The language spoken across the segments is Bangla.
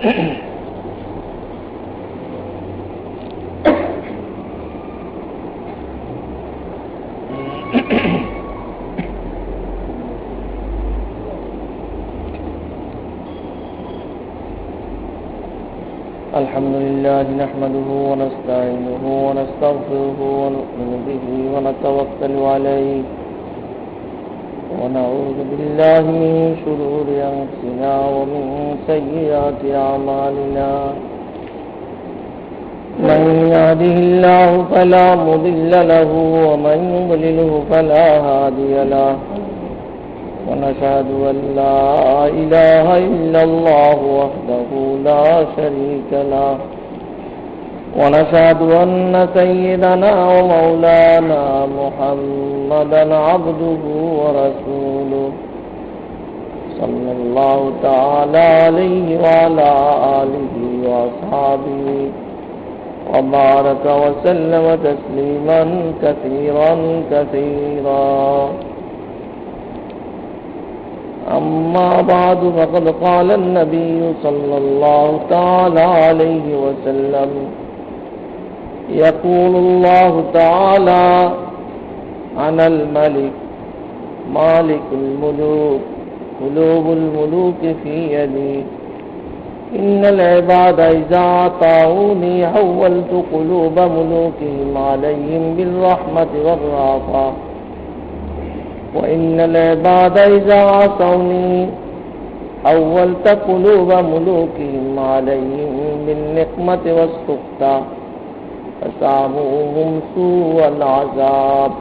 الحمد لله نحمده ونستعينه ونستغفره ونؤمن به ونتوكل عليه ونعوذ بالله من شرور أنفسنا ومن سيئات أعمالنا من يهده الله فلا مضل له ومن يضلله فلا هادي له ونشهد أن لا إله إلا الله وحده لا شريك له ونشهد أن سيدنا ومولانا محمدا عبده ورسوله صلى الله تعالى عليه وعلى آله وأصحابه وبارك وسلم تسليما كثيرا كثيرا. أما بعد فقد قال النبي صلى الله تعالى عليه وسلم يقول الله تعالى أنا الملك مالك الملوك قلوب الملوك في يدي إن العباد إذا أطاعوني حولت قلوب ملوكهم عليهم بالرحمة والرأفة وإن العباد إذا عصوني حولت قلوب ملوكهم عليهم بالنقمة والسخط فساموهم سوء العذاب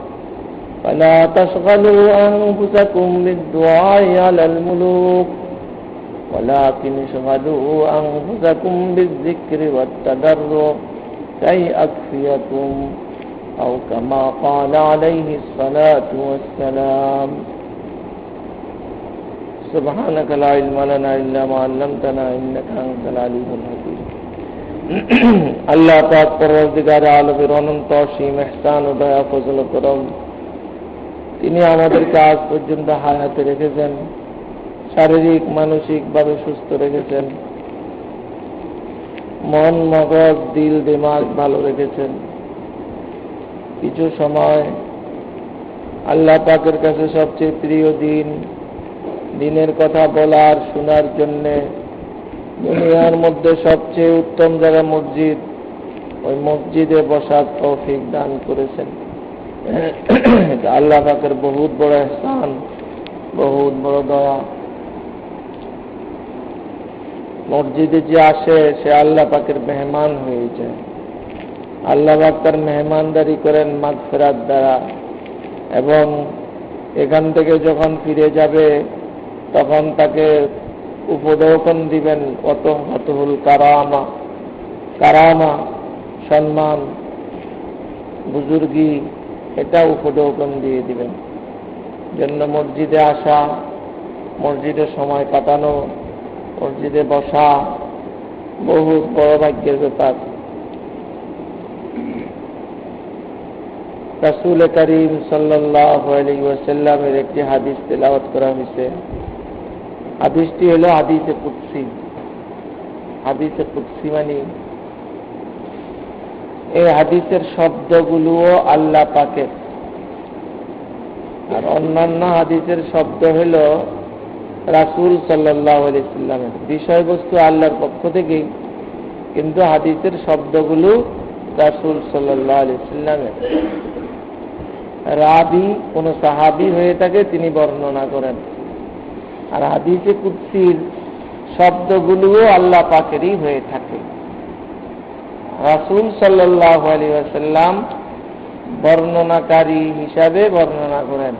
فلا تشغلوا أنفسكم بالدعاء على الملوك ولكن اشغلوا أنفسكم بالذكر والتضرع كي أكفيكم أو كما قال عليه الصلاة والسلام. سبحانك لا علم لنا إلا ما علمتنا إنك أنت العليم الحكيم. আল্লাহ পাক পরওয়ারদিগার আলমের অনন্ত অসীম ইহসান ও দয়া ফজল ও করম, তিনি আমাদেরকে আজ পর্যন্ত হায়াতে রেখেছেন, শারীরিক মানসিকভাবে সুস্থ রেখেছেন, মন মগজ দিল দিমাগ ভালো রেখেছেন। কিছু সময় আল্লাহ পাকের কাছে সবচেয়ে প্রিয় দিনের কথা বলার শোনার জন্য দুনিয়ার মধ্যে সবচেয়ে উত্তম জায়গা মসজিদ, ওই মসজিদে বসার তৌফিক দান করেছেন। আল্লাহ পাকের বহুত বড় ইহসান, বহুত বড় দয়া। মসজিদে যে আসে সে আল্লাহ পাকের মেহমান হয়ে যায়। আল্লাহ পাক তার মেহমানদারি করেন মাগফিরাত দ্বারা, এবং এখান থেকে যখন ফিরে যাবে তখন তাকে উপঢৌকন দিবেন অতহুল কারামা সম্মান বুজুর্গি, এটা উপঢৌকন দিয়ে দিবেন। জন্য মসজিদে আসা, মসজিদে সময় কাটানো, মসজিদে বসা বহুত বড় ভাগ্যের ব্যাপার। রাসূল করিম সাল্লাল্লাহু আলাইহি ওয়াসাল্লামের একটি হাদিস তেলাওয়াত করা হয়েছে। হাদিসটি হলো হাদিসে কুদসি। হাদিসে কুদসি মানে এই হাদিসের শব্দগুলোও আল্লাহ পাকের, আর অন্যান্য হাদিসের শব্দ হলো রাসূল সাল্লাল্লাহু আলাইহি ওয়াসাল্লামের। বিষয়বস্তু আল্লাহর পক্ষ থেকেই, কিন্তু হাদিসের শব্দগুলো রাসূল সাল্লাল্লাহু আলাইহি ওয়াসাল্লামের। রাবি কোন সাহাবী হয়ে থাকে, তিনি বর্ণনা করেন। আর হাদিসে কুদসির শব্দগুলোও আল্লাহ পাকেরই হয়ে থাকে। রাসূল সাল্লাল্লাহু আলাইহি ওয়াসাল্লাম বর্ণনাকারী হিসাবে বর্ণনা করেন।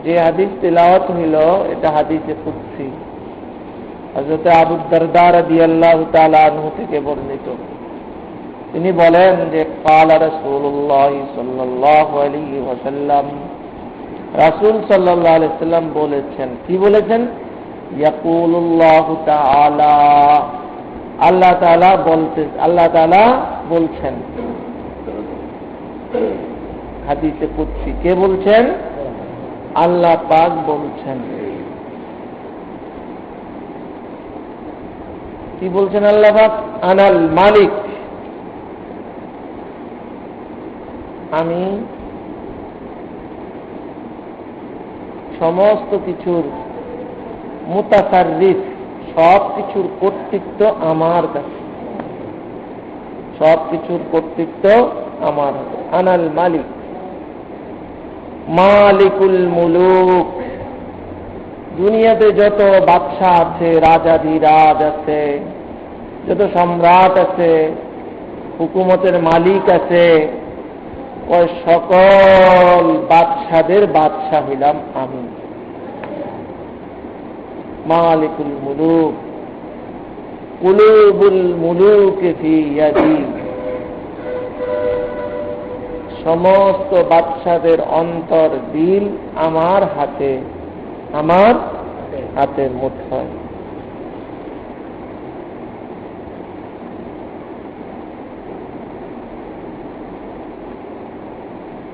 যে হাদিস তেলাওয়াত হইল এটা হাদিসে কুদসি। হযরত আবু দারদা রাদিয়াল্লাহু তাআলা আনহু থেকে বর্ণিত। তিনি বলেন যে ক্বালা রাসূলুল্লাহ সাল্লাল্লাহু আলাইহি ওয়াসাল্লাম, রাসূল সাল্লাল্লাহু আলাইহি ওয়াসাল্লাম বলেছেন। কি বলেছেন? ইয়াকুলুল্লাহু তাআলা, আল্লাহ তাআলা বলছেন। হাদিসে কুদসি কে বলছেন? আল্লাহ পাক বলছেন। কি বলছেন আল্লাহ পাক? আনাল মালিক, আমি সমস্ত কিছুর মুতাসাররিফ, সব কিছুর কর্তৃত্ব আমার কাছে, সব কিছুর কর্তৃত্ব আমার হাতে। আনাল মালিক, মালিকুল মুলুক, দুনিয়াতে যত বাদশা আছে, রাজাধিরাজ আছে, যত সম্রাট আছে, হুকুমতের মালিক আছে, ওই সকল বাদশাদের বাদশা হইলাম আমি। মালিকুল মুলুক, কুলুবুল মুলুক ফি ইয়াদি, সমস্ত বাদশাদের অন্তর দিল আমার হাতে, আমার হাতের মুঠোয়।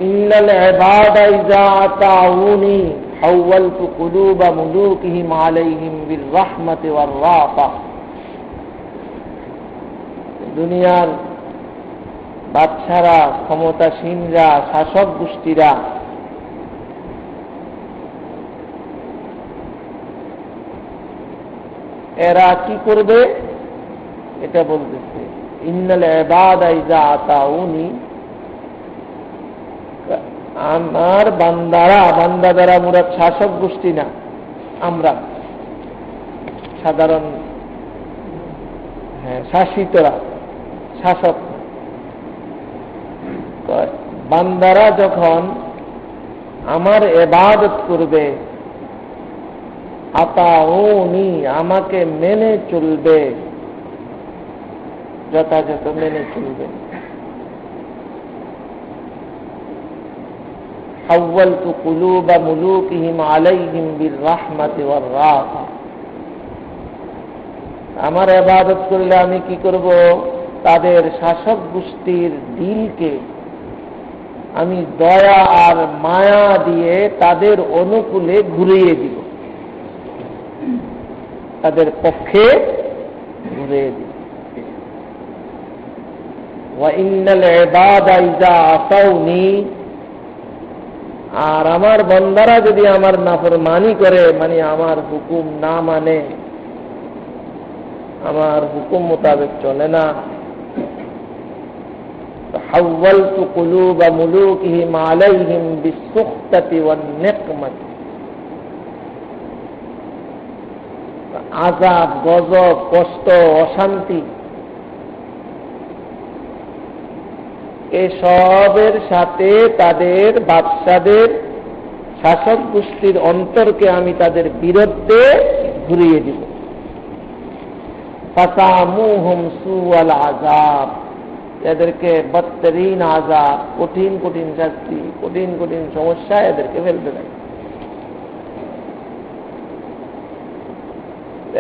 ইন্নাল ইবাদা ইযা আতাউনি হাওয়ালতু কুলুবা মুলুকিহিম আলাইহিম বির রাহমাতি ওয়ার রাফা। দুনিয়ার বাদশারা, ক্ষমতাসীনরা, শাসক গোষ্ঠীরা এরা কি করবে এটা বলতেছে। ইন্নাল ইবাদা ইযা আতাউনি, আমার বান্দারা, বান্দা দ্বারা মুরাদ শাসক গোষ্ঠী না, আমরা সাধারণ শাসিতরা, শাসক। বান্দারা যখন আমার ইবাদত করবে, আতাউনি, আমাকে মেনে চলবে, যথাযথ মেনে চলবে। হাওয়ালতু কুলুবা মুলুকিহিম আলাইহিম বির রাহমাতি ওয়ার রাফা। আমার ইবাদত করলে আমি কি করব? তাদের শাসক গোষ্ঠীর দিলকে আমি দয়া আর মায়া দিয়ে তাদের অনুকূলে ঘুরিয়ে দিব, তাদের পক্ষে ঘুরিয়ে দিব। ওয়া ইন্নাল ইবাদা ইযা আসাউনি, আর আমার বান্দারা যদি আমার নাফরমানি করে, মানে আমার হুকুম না মানে, আমার হুকুম মোতাবেক চলে না, হাওয়ালতু কুলুবা মুলুকিহিম আলাইহিম বিসসুখতাতি ওয়ান নিকমাতি। আযাব, গজব, কষ্ট, অশান্তি, এসবের সাথে তাদের বাদশাদের, শাসক গোষ্ঠীর অন্তরকে আমি তাদের বিরুদ্ধে ঘুরিয়ে দিব। ফাসামুহুম সুআল আযাব, এদেরকে বদতরিন আযাব, কঠিন কঠিন শাস্তি, কঠিন কঠিন সমস্যা এদেরকে ফেলবে না।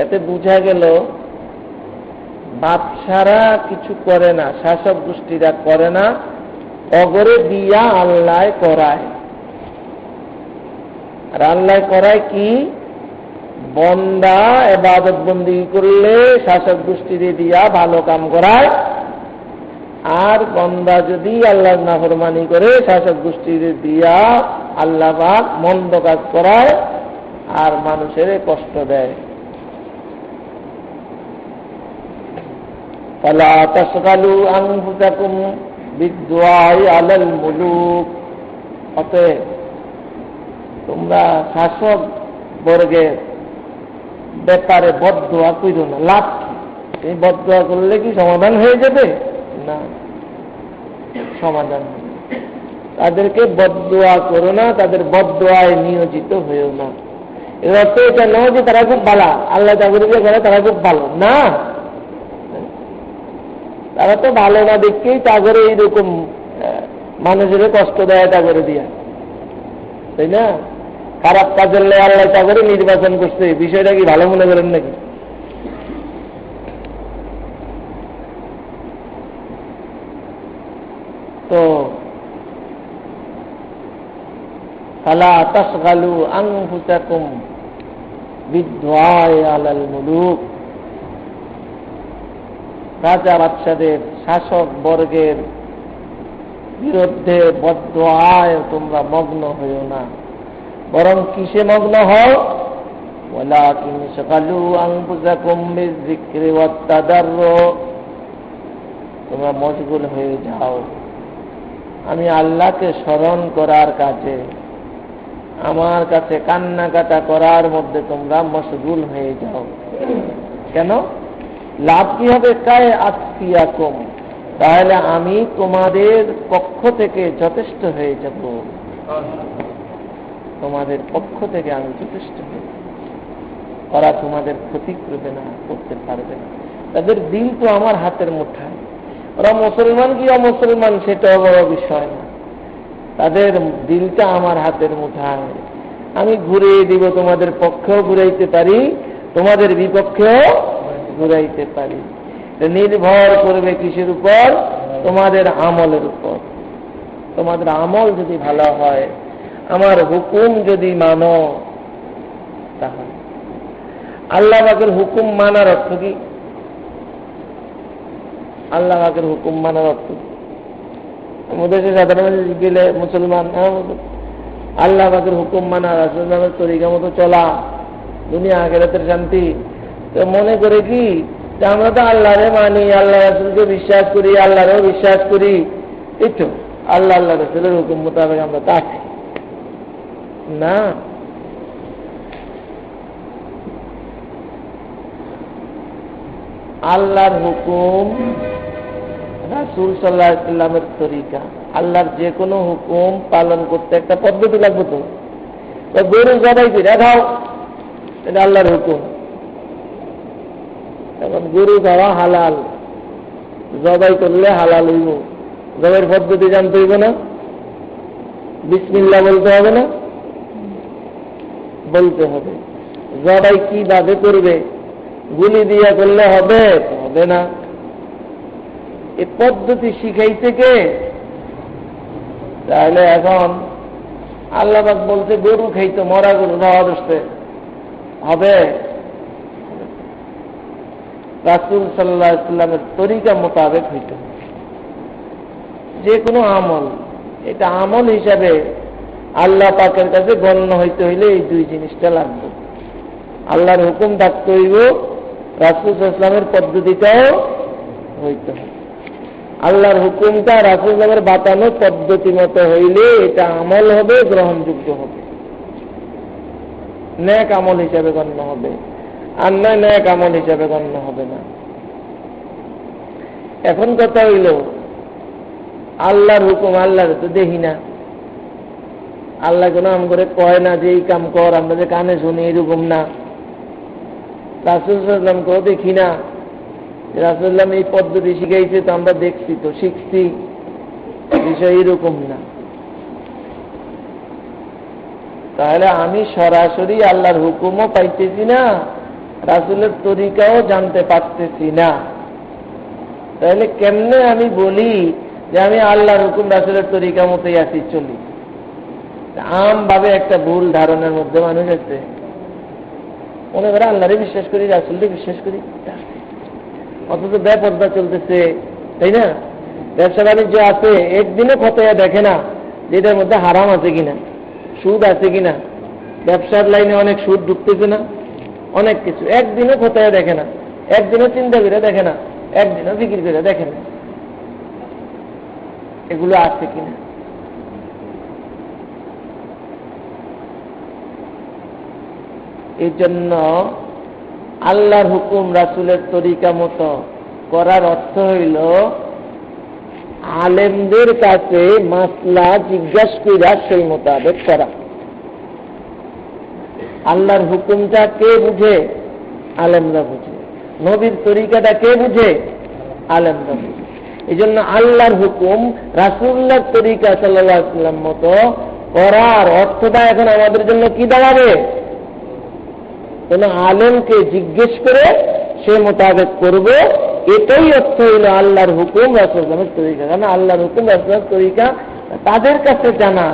এতে বোঝা গেল বাদশারা কিছু করে না, শাসক গোষ্ঠীরা করে না, অগরে দিয়া আল্লাহ করায়। আর আল্লাহ করায় কি? বন্দা ইবাদত বন্দি করলে শাসক গোষ্ঠীরে দিয়া ভালো কাম করায়, আর বন্দা যদি আল্লাহর নাফরমানি করে শাসক গোষ্ঠীরে দিয়া আল্লাহ পাক মন্দ কাজ করায় আর মানুষের কষ্ট দেয়। ফালা তাশগালু আনফুসাকুম বিদ্দুআই আলাল মুলুক। অতএব তোমরা শাসক বর্গের ব্যাপারে বদদোয়া কইরো না। লাভ কি? এই বদদোয়া করলে কি সমাধান হয়ে যাবে? না, সমাধান। তাদেরকে বদদোয়া করো না, তাদের বদদোয়ায় নিয়োজিত হয়েও না। এর অর্থ এটা নয় যে তারা খুব ভালো, আল্লাহ তাদেরকে বলে তারা খুব ভালো না। তারা তো ভালো না দেখেই তাগরে এইরকম মানুষের কষ্ট দেয় তাগরে দিয়া, তাই না? খারাপ কাজের লে আল্লাহ তাগরে নির্বাচন করছে, বিষয়টা কি ভালো মনে করেন নাকি? তো ফালা তাশগালু আনফুসাকুম বিদ্দুআই আলাল মুলুক, রাজা বাদশাদের শাসক বর্গের বিরুদ্ধে বদ্ধ আয় তোমরা মগ্ন হইও না, বরং কিসে মগ্ন হও? ওয়ালাকিন শাগালু আনফুসাকুম বিযিকরি ওয়াত তাদাররু, তোমরা মশগুল হয়ে যাও আমি আল্লাহকে স্মরণ করার কাজে, আমার কাছে কান্নাকাটা করার মধ্যে তোমরা মশগুল হয়ে যাও। কেন? লাভ কি হবে? কায়ে আতফিয়াকুম, তাহলে আমি তোমাদের পক্ষ থেকে যথেষ্ট হয়ে যাব, তোমাদের পক্ষ থেকে আমি যথেষ্ট হয়ে যাব। ওরা তোমাদের ক্ষতি করবে না, করতে পারবে না। তাদের দিল তো আমার হাতের মুঠায়। ওরা মুসলমান কি অমুসলমান সেটাও বড় বিষয় না, তাদের দিলটা আমার হাতের মুঠায়। আমি ঘুরিয়ে দিব, তোমাদের পক্ষেও ঘুরাইতে পারি, তোমাদের বিপক্ষেও ঘুরাইতে পারি। নির্ভর করবে কিসের উপর? তোমাদের আমলের উপর। তোমাদের আমল যদি ভালো হয়, আমার হুকুম যদি মানো, তাহলে আল্লাহ পাকের হুকুম মানার অর্থ কি? আল্লাহ পাকের হুকুম মানার অর্থ আমাদের সাধারণ গেলে মুসলমান আল্লাহ পাকের হুকুম মানা, রাসূলের তরিকা মতো চলা, দুনিয়া আখিরাতের শান্তি। তো মনে করে কি যে আমরা তো আল্লাহরে মানি, আল্লাহ রাসূলকে বিশ্বাস করি, আল্লাহরেও বিশ্বাস করি, এই তো আল্লাহ আল্লাহ রাসূলের হুকুম মোতাবেক আমরা তা আছি না। আল্লাহর হুকুম, রাসূল সাল্লাল্লাহু আলাইহি ওয়াসাল্লামের তরিকা, আল্লাহর যে কোনো হুকুম পালন করতে একটা পদ্ধতি লাগবে। তো গরু জবাই করে খাও, এটা আল্লাহর হুকুম। এখন গরু খাওয়া হালাল, জবাই করলে হালাল হইব, জবাইয়ের পদ্ধতি জানতে হইব না? বিসমিল্লাহ বলতে হবে না? বলতে হবে। জবাই কিভাবে করবে? গুলি দিয়া করলে হবে? হবে না। এই পদ্ধতি শিখাইতে কে? তাহলে এখন আল্লাহ পাক বলতে গরু খাইতো, মরা গরু খাওয়া দোষে হবে? রাসূল সাল্লাল্লাহু আলাইহি ওয়াসাল্লামের তরিকা মোতাবেক হইত যে কোনো আমল। এটা আমল হিসাবে আল্লাহ পাকের কাছে গণ্য হইতে হইলে এই দুই জিনিসটা লাগবে। আল্লাহর হুকুম থাকতে হইব, রাসূল সাল্লাল্লাহু আলাইহি ওয়াসাল্লামের পদ্ধতিটাও হইতে হবে। আল্লাহর হুকুমটা রাসূল সাল্লাল্লাহু আলাইহি ওয়াসাল্লামের বাতানো পদ্ধতি মতো হইলে এটা আমল হবে, গ্রহণযোগ্য হবে, নেক আমল হিসাবে গণ্য হবে। আর নয় নেক আমল হিসাবে গণ্য হবে না। এখন কথা হইল আল্লাহর হুকুম, আল্লাহর তো দেখি না, আল্লাহ কোনো আম করে কয় না যে এই কাম কর, আমরা যে কানে শুনি এরকম না। রাসূল সাল্লাল্লাহু আলাইহি ওয়াসাল্লামকেও দেখি না, রাসূল সাল্লাল্লাহু আলাইহি ওয়াসাল্লাম এই পদ্ধতি শিখাইছে তো আমরা দেখছি, তো শিখছি, বিষয় এরকম না। তাহলে আমি সরাসরি আল্লাহর হুকুমও পাইতেছি না, রাসূলের তরিকাও জানতে পারতেছি না। তাহলে কেমনে আমি বলি যে আমি আল্লাহর হুকুম রাসূলের তরিকা মতোই আছি, চলি? আম ভাবে একটা ভুল ধারণার মধ্যে মানুষ আছে, মনে করে আল্লাহরে বিশ্বাস করি, রাসূলকে বিশ্বাস করি, অথচ বেপরদা চলতেছে, তাই না? ব্যবসা বাণিজ্য আছে, একদিনও খতায়া দেখে না যে এটার মধ্যে হারাম আছে কিনা, সুদ আছে কিনা। ব্যবসার লাইনে অনেক সুদ ঢুকতেছে না, অনেক কিছু, একদিনও খতায়া দেখে না, একদিনও চিন্তা করে দেখে না, একদিনও ফিকির করে দেখে না এগুলো আছে কিনা। এই জন্য আল্লাহর হুকুম রাসূলের তরিকা মতো করার অর্থ হইল আলেমদের কাছে মাসলা জিজ্ঞাসা কইরা সেই মোতাবেক করা। আল্লাহর হুকুমটা কে বুঝে? আলেমরা বুঝে। নবীর তরিকাটা কে বুঝে? আলেমরা বুঝে। এই জন্য আল্লাহর হুকুম রাসূলুল্লাহর তরিকা সাল্লাল্লাহু আলাইহি ওয়াসাল্লাম মতো করার অর্থটা এখন আমাদের জন্য কি দাঁড়াবে? কোন আলেমকে জিজ্ঞেস করে সে মোতাবেক করব, এটাই অর্থ হইল আল্লাহর হুকুম রাসূলের তরিকা। কারণ আল্লাহর হুকুম রাসূলের তরিকা তাদের কাছে জানা,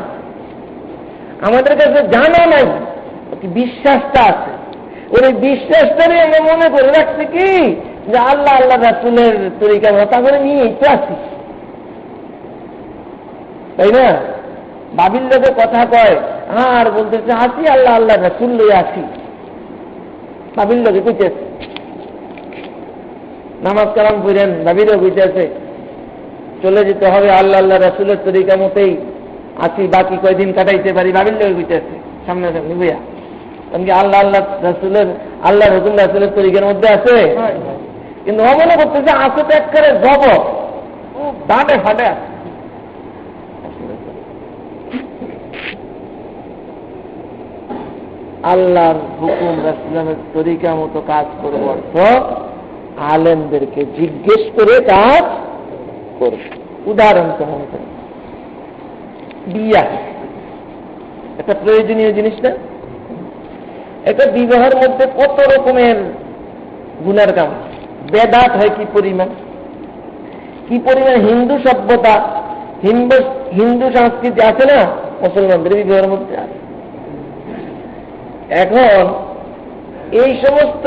আমাদের কাছে জানা নাই, বিশ্বাসটা আছে। ওই বিশ্বাসটারে আমরা মনে করে রাখছি কি যে আল্লাহ আল্লাহ রাসূলের তরিকা তারপরে নিয়েই তো আছি, তাই না? বাবিল লোকে কথা কয় আর বলতেছে আসি আল্লাহ আল্লাহ রাসূল লই আসি, বাবিল লোকে কইতেছে নামাজ কালাম পড়েন, বাবিরও কইতেছে চলে যেতে হবে আল্লাহ আল্লাহ রাসূলের তরিকা মতেই আসি, বাকি কয়দিন কাটাইতে পারি, বাবিল লোকে কইতেছে সামনে সামনে বুঝা। কারণ কি আল্লাহ আল্লাহ রাসূলের আল্লাহ হুকুম রাসূলের তরিকার মধ্যে আছে, কিন্তু ও মনে করতেছে আছে তো একেবারে জব দাঁটে ফাটে আছে। আল্লাহর হুকুম রাসূলের তরিকা মতো কাজ করব অর্থ আলেমদেরকে জিজ্ঞেস করে কাজ করব। উদাহরণ কেমন করে বিয়া একটা প্রয়োজনীয় জিনিস না? একটা বিবাহের মধ্যে কত রকমের গুনার কাম, বেদাত হয় কি পরিমাণ, কি পরিমাণ হিন্দু সভ্যতা হিন্দু সংস্কৃতি আছে না মুসলমানদের বিবাহের মধ্যে আছে। এখন এই সমস্ত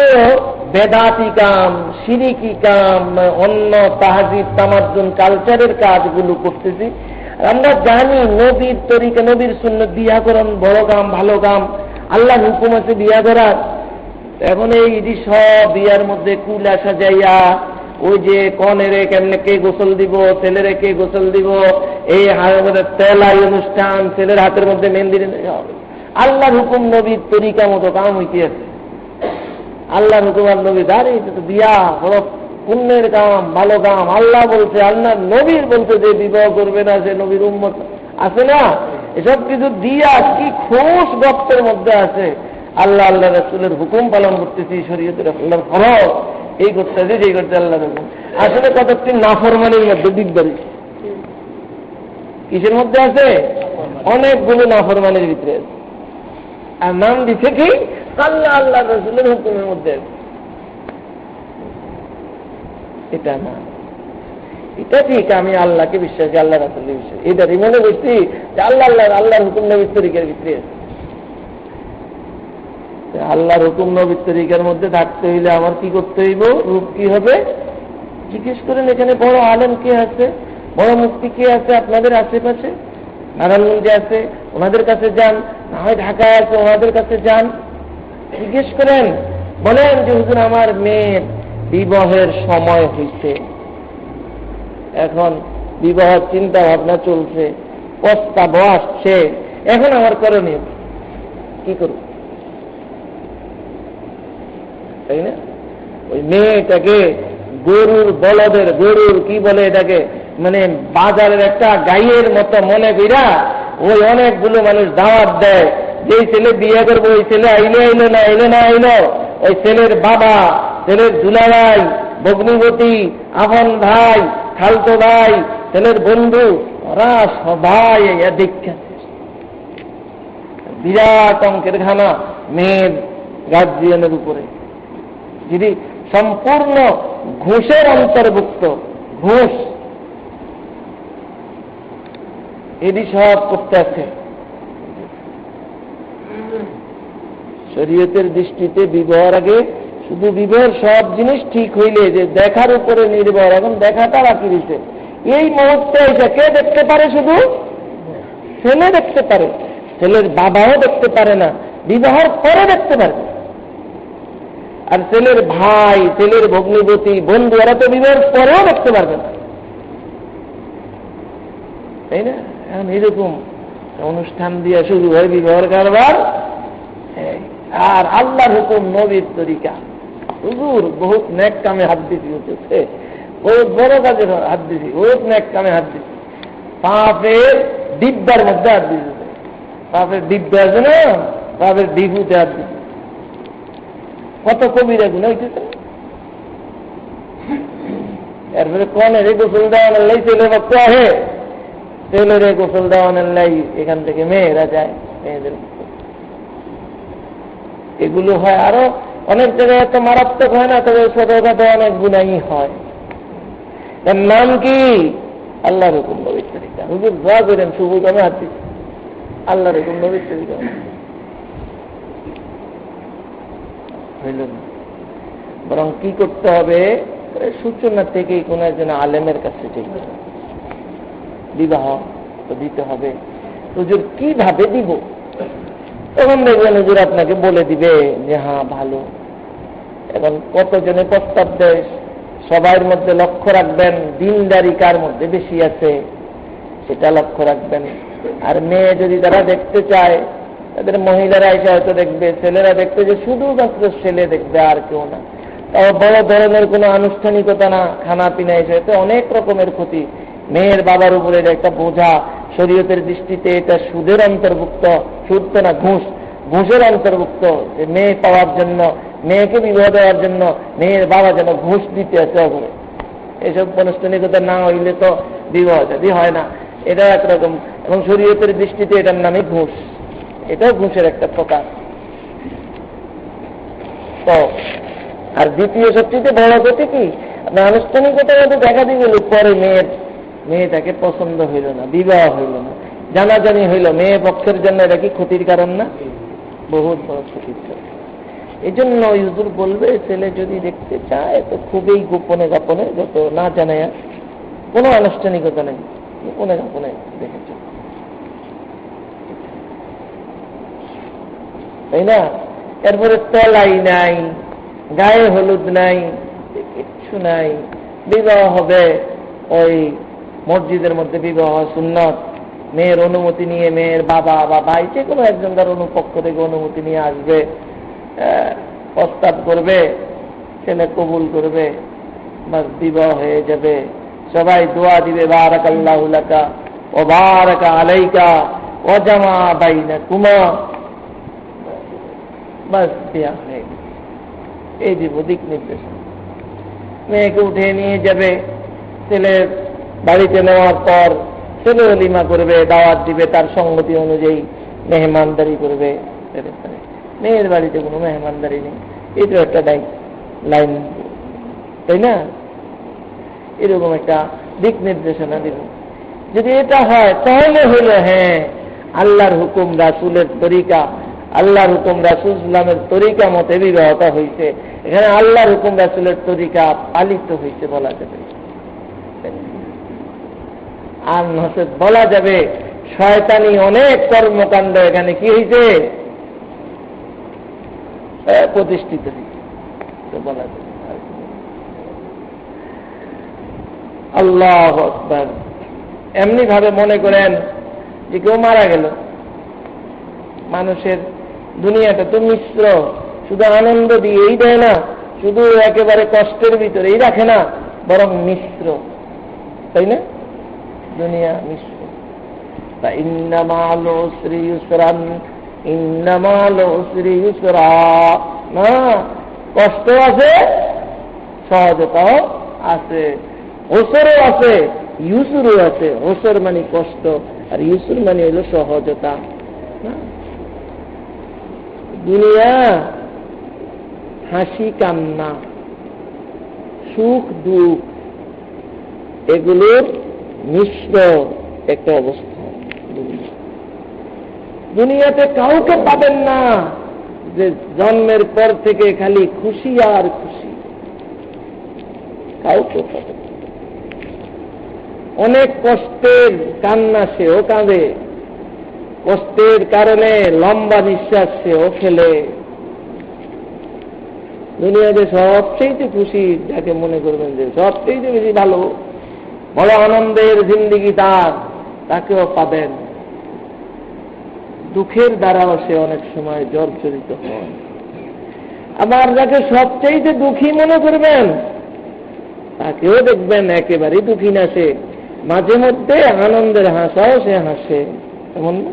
বেদাতি কাম, শিরিকি কাম, অন্য তাহজিব তামাদ্দুন কালচারের কাজগুলো করতেছি। আমরা জানি নবীর তরিকা, নবীর সুন্নাত বিয়া করেন বড় কাম, ভালো কাম, আল্লাহর হুকুম আছে বিয়া করার। এখন এই সব বিয়ার মধ্যে কুলা সাজাইয়া ওই যে কনেরে কেমনে কে গোসল দিব, ছেলেরে কে গোসল দিব, এই তেলাই অনুষ্ঠান, ছেলের হাতের মধ্যে মেহেন্দি, আল্লাহর হুকুম নবীর তরিকা মতো কাম হইতে আছে। আল্লাহর হুকুম আর নবী দাঁড়িয়ে তো বিয়া বড় পুণ্যের কাম, ভালো কাম। আল্লাহ বলছে, আল্লাহ নবীর বলছে যে বিবাহ করবে না সে নবীর উম্মত আছে না, এসব কিছু দিয়া কি খোশ গপ্তের মধ্যে আছে। আল্লাহ আল্লাহ রাসূলের হুকুম পালন করতেছি, শরীয়তের আল্লাহর ফরজ এই করতেছি, যেই করতে আল্লাহর হুকুম। আসলে কতটি নাফরমানির মধ্যে দিকদারি, কিসের মধ্যে আছে? অনেকগুলো নাফরমানির ভিতরে আছে। আর নাম দিচ্ছে কি আল্লাহ আল্লাহ রাসূলের হুকুমের মধ্যে। এটা না, এটা ঠিক আমি আল্লাহকে বিশ্বাসী, আল্লাহ রাসূলকে বিশ্বাসী, এটারই মনে করছি যে আল্লাহ আল্লাহ আল্লাহর হুকুম নবীর তরিকার ভিতরে আছে। আল্লাহর হুকুম নবীর তরিকার মধ্যে থাকতে হইলে আমার কি করতে হইব? রূপ কি হবে জিজ্ঞেস করেন। এখানে বড় আলেম কে আছে, বড় মুফতি কে আছে আপনাদের আশেপাশে? নারায়ণগঞ্জে আছে, ওনাদের কাছে যান, না হয় ঢাকায় আছে, ওনাদের কাছে যান, জিজ্ঞেস করেন, বলেন যে হুজুর আমার মেয়ের বিবাহের সময় হয়েছে, এখন বিবাহ চিন্তা ভাবনা চলছে, প্রস্তাব আসছে, এখন আমার করণীয় কি করব? তাই না? ওই মেয়েটাকে গরুর বলদের, গরুর কি বলে এটাকে, মানে বাজারের একটা গাইয়ের মতো মনে কইরা ওই অনেকগুলো মানুষ দাওয়াত দেয়, যেই ছেলে বিয়ে করবো ওই ছেলে আইলো আইলো না আইলো না আইলো, ওই ছেলের বাবা, ছেলের দুলাভাই, ভগ্নিপতি, আপন ভাই, খালতো ভাই, ছেলের বন্ধু, ওরা সবাই দীক্ষা, বিরাট অঙ্কের ঘানা মেয়ের গার্জিয়ানের উপরে, যদি সম্পূর্ণ ঘুষের অন্তর্ভুক্ত, ঘুষ এটি সব করতে আছে। শরীয়তের দৃষ্টিতে বিবাহের আগে শুধু বিবাহের সব জিনিস ঠিক হইলে যে দেখার উপরে নির্ভর। এখন দেখাটা রাখি দিচ্ছে এই মুহূর্তে কে দেখতে পারে? শুধু ছেলে দেখতে পারে, ছেলের বাবাও দেখতে পারে না, বিবাহের পরে দেখতে পারে। আর ছেলের ভাই, ছেলের ভগ্নিপতি, বন্ধু, এরা তো বিবাহের পরেও দেখতে পারবে না, তাই না? এখন এরকম অনুষ্ঠান দিয়ে শুরু হয় বিবাহের কারবার। আর আল্লাহর হুকুম নবীর তরিকা, হুজুর বহুত নেক কামে হাত দিছি, হচ্ছে বহুত বড় কাজে হাত দিছি, বহুত নেক কামে হাত দিছি, পাপের ডিব্বার মধ্যে হাত দিয়েছে, পাপের ডিব্বা আছে না, পাপের ডিবুতে হাত দিচ্ছে, কত কবিরা গুণা হইতেছে। এরপরে কনের গোসল দেওয়ানের লাই ছেলে ভক্ত আহে, ছেলের গোসল দেওয়ানের লাই এখান থেকে মেয়েরা যায়, মেয়েদের এগুলো হয়। আরো অনেক জায়গায় এত মারাত্মক হয় না, তবে ছোটখাটো অনেক গুনাই হয়। এর নাম কি? আল্লাহর হুকুম নবীর তরিকা। হুজুর দোয়া করেন শুভ কামে হাত দিচ্ছি, আল্লাহর হুকুম নবীর তরিকা হইল না। বরং কি করতে হবে, সূচনা থেকেই কোন একজন আলেমের কাছে যেতে হবে। বিবাহ তো দিতে হবে, হুজুর কিভাবে দিব? তখন দেখবেন হুজুর আপনাকে বলে দিবে যে হ্যাঁ ভালো। এখন কতজনে প্রস্তাব দেয়, সবার মধ্যে লক্ষ্য রাখবেন দিনদারি কার মধ্যে বেশি আছে সেটা লক্ষ্য রাখবেন। আর মেয়ে যদি তারা দেখতে চায়, তাদের মহিলারা এসে হয়তো দেখবে, ছেলেরা দেখতে যে শুধুমাত্র ছেলে দেখবে আর কেউ না। তাও বড় ধরনের কোনো আনুষ্ঠানিকতা না, খানা পিনা এসে তো অনেক রকমের ক্ষতি। মেয়ের বাবার উপরে একটা বোঝা, শরীয়তের দৃষ্টিতে এটা সুদের অন্তর্ভুক্ত, সুদ তো না ঘুষ, ঘুষের অন্তর্ভুক্ত। যে মেয়ে পাওয়ার জন্য, মেয়েকে বিবাহ দেওয়ার জন্য মেয়ের বাবা যেন ঘুষ দিতে আছে ওপরে। এসব আনুষ্ঠানিকতা না হইলে তো বিবাহ যদি হয় না, এটা একরকম। এবং শরীয়তের দৃষ্টিতে এটার নামে ঘুষ, এটাও ঘুষের একটা প্রকার। তো আর দ্বিতীয় সবচেয়ে বড় কথা কি, আনুষ্ঠানিকতার মধ্যে দেখা দিয়ে গেল পরে মেয়েটাকে পছন্দ হইল না, বিবাহ হইল না, জানাজানি হইল, মেয়ে পক্ষের জন্য এটা কি ক্ষতির কারণ না? বহুত বড় ক্ষতির কারণ। এই জন্য হুজুর বলবে, ছেলে যদি দেখতে চায় তো খুবই গোপনে গোপনে, যত না জানায়, কোনো আনুষ্ঠানিকতা নেই, গোপনে গোপনে দেখেছে, তাই না? এরপরে তলাই নাই, গায়ে হলুদ নাই, কিচ্ছু নাই। বিবাহ হবে ওই মসজিদের মধ্যে, বিবাহ সুন্নত, মেয়ের অনুমতি নিয়ে, মেয়ের বাবা বা ভাই যে কোনো একজন তার অনুপক্ষ থেকে অনুমতি নিয়ে আসবে, প্রস্তাব করবে, ছেলে কবুল করবে, বাস বিবাহ হয়ে যাবে। সবাই দোয়া দিবে, বারাকাল্লাহু লাকা ওয়া বারাকা আলাইকা ওয়া জামা বাইনাকুমা, বাস বিয়া হয়ে গেছে। এই দিব দিক নির্দেশ। মেয়েকে উঠে নিয়ে যাবে, ছেলের বাড়িতে নেওয়ার পর ছেলে ওলিমা করবে, দাওয়াত দিবে, তার সংগতি অনুযায়ী মেহমানদারি করবে। মেয়ের বাড়িতে কোনো মেহমানদারি নেই, এটা একটা লাইন, তাই না? এরকম একটা দিক নির্দেশনা দিব। যদি এটা হয় তাহলে হলো হ্যাঁ আল্লাহর হুকুম, রাসূলের তরিকা, আল্লাহর হুকুম রাসূল ইসলামের তরিকা মতে বিবাহটা হয়েছে। এখানে আল্লাহর হুকুম রাসূলের তরিকা পালিত হয়েছে বলা যাবে। আর নচেত বলা যাবে শয়তানি অনেক কর্মকাণ্ড এখানে কি হয়েছে, প্রতিষ্ঠিত হয়েছে, বলা যাবে। আল্লাহু আকবার। এমনি ভাবে মনে করেন যে কেউ মারা গেল, মানুষের দুনিয়াটা তো মিশ্র, শুধু আনন্দ দিয়েই দেয় না, শুধু একেবারে কষ্টের ভিতরেই রাখে না, বরং মিশ্র, তাই না? দুনিয়া মিশ্র। ইন্নামাল উসরি ইউসরান, ইন্নামাল উসরি ইউসরা, না কষ্ট আছে, সহজতাও আছে, ওসরও আছে, ইউসুরও আছে। ওসর মানে কষ্ট, আর ইউসুর মানে হইল সহজতা। দুনিয়া হাসি কান্না, সুখ দুঃখ, এগুলোর মিশ্র একটা অবস্থা। দুনিয়াতে কাউকে পাবেন না যে জন্মের পর থেকে খালি খুশি আর খুশি, কাউকে পাবেন। অনেক কষ্টের কান্না সেও কাঁদে, কষ্টের কারণে লম্বা নিঃশ্বাস সেও ফেলে। দুনিয়াতে সবচেয়ে খুশি যাকে মনে করবেন যে সবচেয়ে বেশি ভালো, বড় আনন্দের জিন্দিগি তার, তাকেও পাবেন। দুঃখের দ্বারাও সে অনেক সময় জর্জরিত হয়। আবার যাকে সবচেয়ে দুঃখী মনে করবেন, তাকেও দেখবেন একেবারেই দুঃখী না, সে মাঝে মধ্যে আনন্দের হাসাও সে হাসে, এমন না?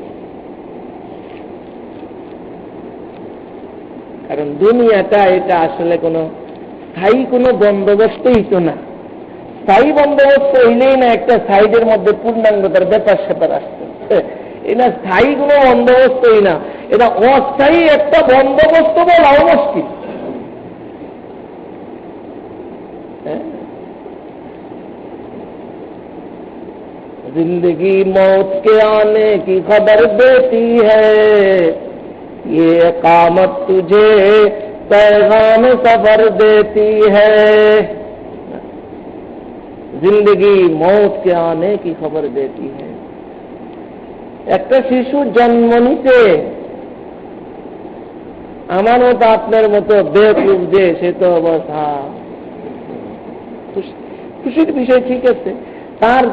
কারণ দুনিয়াটা এটা আসলে কোনো স্থায়ী কোনো বন্দোবস্তই তো না। স্থায়ী বন্দোবস্ত হইলেই না একটা সাইডের মধ্যে পূর্ণাঙ্গতার ব্যাপার স্যাপার আসছে, এটা স্থায়ী কোনো বন্দোবস্তই না, এটা অস্থায়ী একটা বন্দোবস্ত বলাও মুশকিল। जिंदगी मौत के आने की खबर देती है, ये इकामत तुझे पैगाम सफर देती है। जिंदगी मौत के आने की खबर देती है। একটা শিশু জন্ম নিতে আমার মতো আপনার মতো বেকুব যে সে তো অবস্থা খুশির বিষয়, ঠিক আছে, তার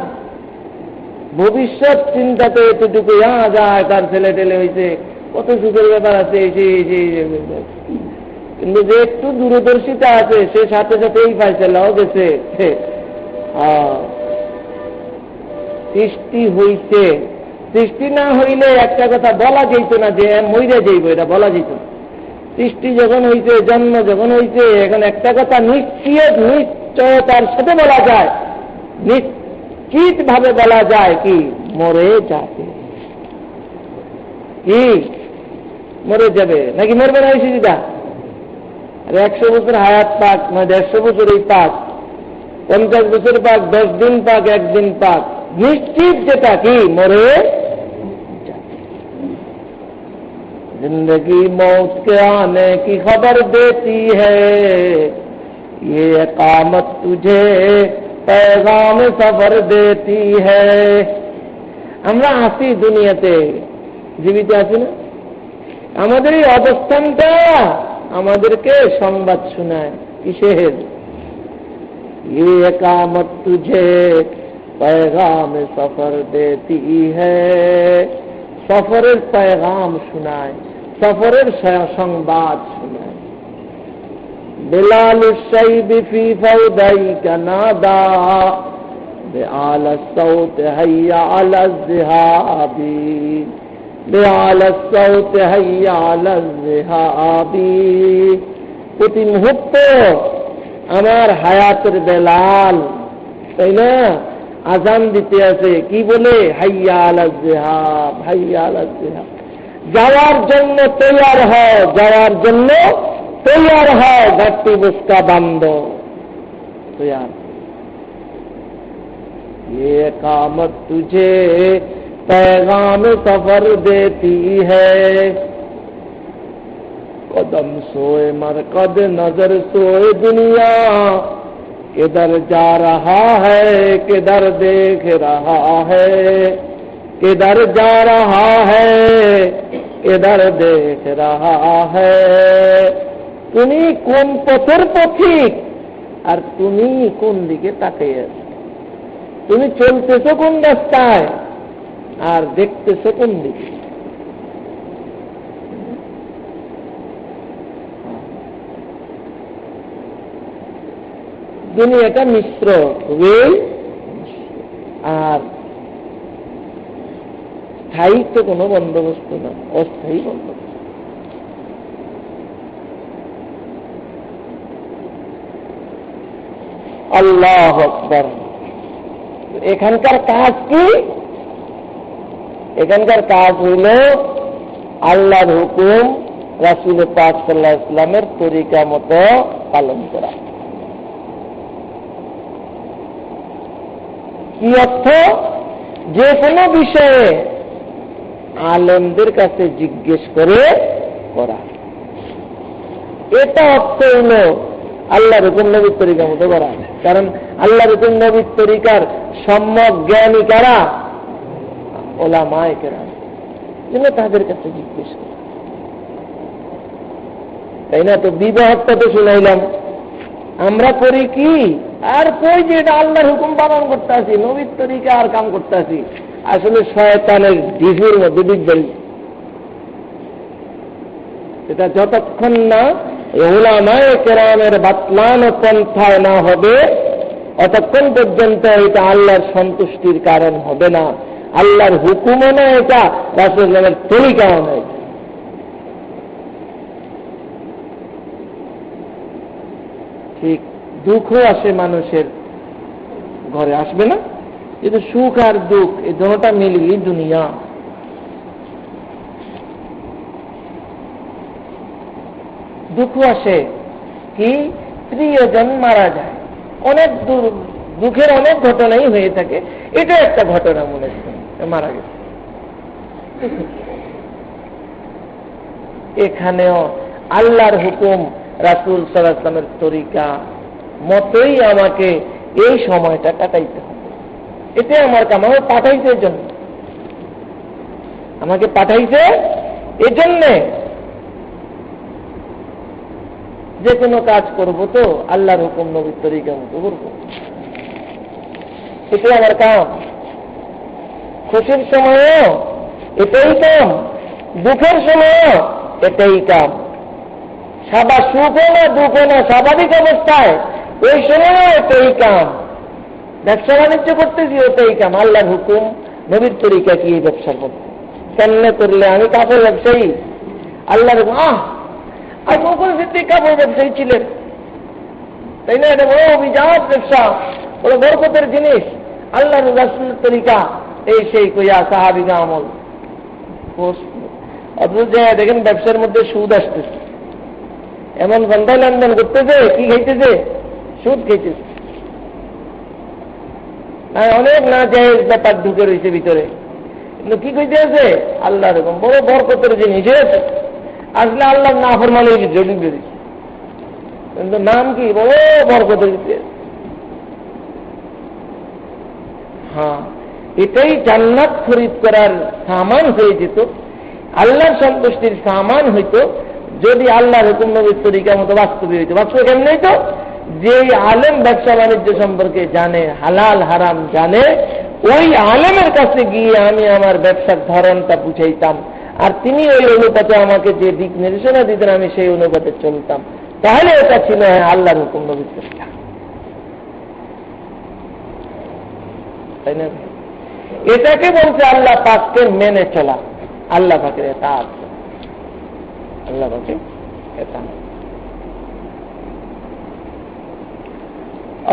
ভবিষ্যৎ চিন্তাতে এতটুকু যায়, তার ছেলে টেলে হয়েছে, কত সুখের ব্যাপার আছে, কিন্তু যে একটু দূরদর্শিতা আছে সে সাথে সাথে এই ফাইসলাও গেছে সৃষ্টি হইতে। সৃষ্টি না হইলে একটা কথা বলা যেত না যে মইরা যাইব, এটা বলা যেত না। সৃষ্টি যখন হইছে, জন্ম যখন হইছে, এখন একটা কথা নিশ্চয়তার সাথে বলা যায়, নিশ্চিত ভাবে বলা যায় কি মরে যাবে। কি মরে যাবে নাকি মরবে না? দিদা 100 বছর হায়াত পাক, মানে 150 বছর এই পাক, 50 বছর পাক, 10 দিন পাক, 1 দিন পাক, নিশ্চিত যেটা কি মরে যাবে। जिंदगी मौत के आने की खबर देती है, ये इकामत तुझे पैगाम सफर देती है। আমরা আছি দুনিয়াতে, জীবিত আছি না? আমাদের এই অবস্থানটা আমাদেরকে সংবাদ শোনায় কিসের? ये इकामत तुझे पैगाम सफर देती है। সফরের पैगाम শোনায়, সফরের সংবাদ শোনায়। बिलाल الشيب في فوديك نادى بأعلى الصوت هيا على الذهاب بأعلى الصوت هيا على الذهاب। প্রতি মুহূর্ত আমার হায়াতের বেলাল, তাই না, আজান দিতে আছে, কি বলে? হাইয়া আলাল জিহাদ, হাইয়া আলাল জিহাদ। যাওয়ার জন্য তৈয়ার হও, যাওয়ার জন্য তৈয়ার হও, ঘাটতি বুসকা বান্ধ তৈয়ার। ये कामत तुझे पैगाम सफर देती है। कदम सोए मरकद नजर सोए दुनिया, किधर जा रहा है किधर देख रहा है, किधर जा रहा है किधर देख रहा है। তুমি কোন পথের পথিক আর তুমি কোন দিকে তাকিয়ে আছো? তুমি চলতেছো কোন রাস্তায় আর দেখতেছো কোন দিকে? দুনিয়াটা মিশ্র, খুবই, আর স্থায়ী তো কোনো বন্দোবস্ত না, অস্থায়ী বন্দোবস্ত। আল্লাহু আকবার। এখানকার কাজ কি? এখানকার কাজ হইল আল্লাহর হুকুম রাসূল পাক সাল্লাল্লাহু আলাইহি ওয়াসাল্লামের তরিকা মতো পালন করা। কি অর্থ? যে কোনো বিষয়ে আলেমদের কাছে জিজ্ঞেস করে করা, এটা অর্থ হইল আল্লাহর হুকুম নবীর তরিকা মতো করা। কারণ আল্লাহর হুকুম নবীর তরিকার সম্যক জ্ঞানী কারা? ওলামায়ে কেরাম, জন্য তাদের কাছে জিজ্ঞেস করা, তাই না? তো বিবাহটা তো শুনাইলাম, আমরা করি কি? আর কই যে এটা আল্লাহর হুকুম পালন করতে আসি, নবীর তরিকা আর কাম করতে আসি। আসলে শয়তানের ডিভির মধ্যে বিজ্ঞান, এটা যতক্ষণ না উলামায়ে কেরামের বাতলানো পন্থায় না হবে অতক্ষণ পর্যন্ত এটা আল্লাহর সন্তুষ্টির কারণ হবে না। আল্লাহর হুকুমও না এটা, রাসূলের তরিকাও না। ঠিক দুঃখ আসে মানুষের ঘরে, আসবে না? কিন্তু সুখ আর দুঃখ এই দুটোটা মিলিয়ে দুনিয়া। দুঃখ আসে কি? প্রিয়জন মারা যায়, অনেক দুঃখের অনেক ঘটনাই হয়ে থাকে, এটা একটা ঘটনা মনে করেন, মারা গেছে। এখানেও আল্লাহর হুকুম রাসূল সাল্লাল্লাহু আলাইহি ওয়াসাল্লামের তরিকা মতোই আমাকে এই সময়টা কাটাইতে হবে। এটাই আমার কাম। আমাকে পাঠাইছে এজন্য, আমাকে পাঠাইছে এজন্যে যে কোনো কাজ করব তো আল্লাহর হুকুম নবীর তরিকা মতো করব, এটাই আমার কাম। খুশির সময়ও এটাই কাম, দুঃখের সময়ও এটাই কাম। সাদা সুখও না দুঃখও না, স্বাভাবিক অবস্থায় ওই সময়ও এটাই কাম। ব্যবসা বাণিজ্য করতেছি ওটাই কাম। আল্লাহর হুকুম নবীর তরিকা কি এই ব্যবসার মধ্যে কেমনে করলে আমি কাপড় ব্যবসায়ী, আল্লাহর আর কখন সিদ্দিক কাপড় ব্যবসায়ী ছিলেন, তাই না? এটা বড় অভিজাত ব্যবসা, বড় বরকতের জিনিস। আল্লাহর রাসূলের তরিকা এই সেই কইয়া সাহাবীরা আমল। অথচ দেখেন ব্যবসার মধ্যে সুদ আসতেছে, এমন গন্ধায় লেনদেন করতেছে, কি খাইতেছে? সুদ খাইতেছে। অনেক না জায়েজ ব্যাপার ঢুকে রয়েছে ভিতরে, কিন্তু কি কইতে আছে? আল্লাহ এরকম বড় বরকতের জিনিস আছে, আসলে আল্লাহর নাফরমানি জড়িয়ে বেরিয়েছে, কিন্তু নাম কি? বড় বরকতের। হ্যাঁ, এটাই জান্নাত খরিদ করার সামান হয়ে যেত, আল্লাহর সন্তুষ্টির সামান হইতো যদি আল্লাহর হুকুম নবীর তরিকা মতো বাস্তবে হইতো। বাস্তবে কেমন হইতো? যে আলেম ব্যবসা বাণিজ্য সম্পর্কে জানে, হালাল হারাম জানে, ওই আলেমের কাছে গিয়ে আমি আমার ব্যবসার ধরনটা বুঝাইতাম, আর তিনি ওই অনুপাতে আমাকে যে দিক নির্দেশনা দিতেন আমি সেই অনুপাতে চলতাম। তাহলে এটা ছিল আল্লাহর হুকুম নবীর তরিকা, তাই না? এটাকে বলছে আল্লাহ পাককে মেনে চলা, আল্লাহ পাকের ইতাআত, আল্লাহ পাকের ইতাআত।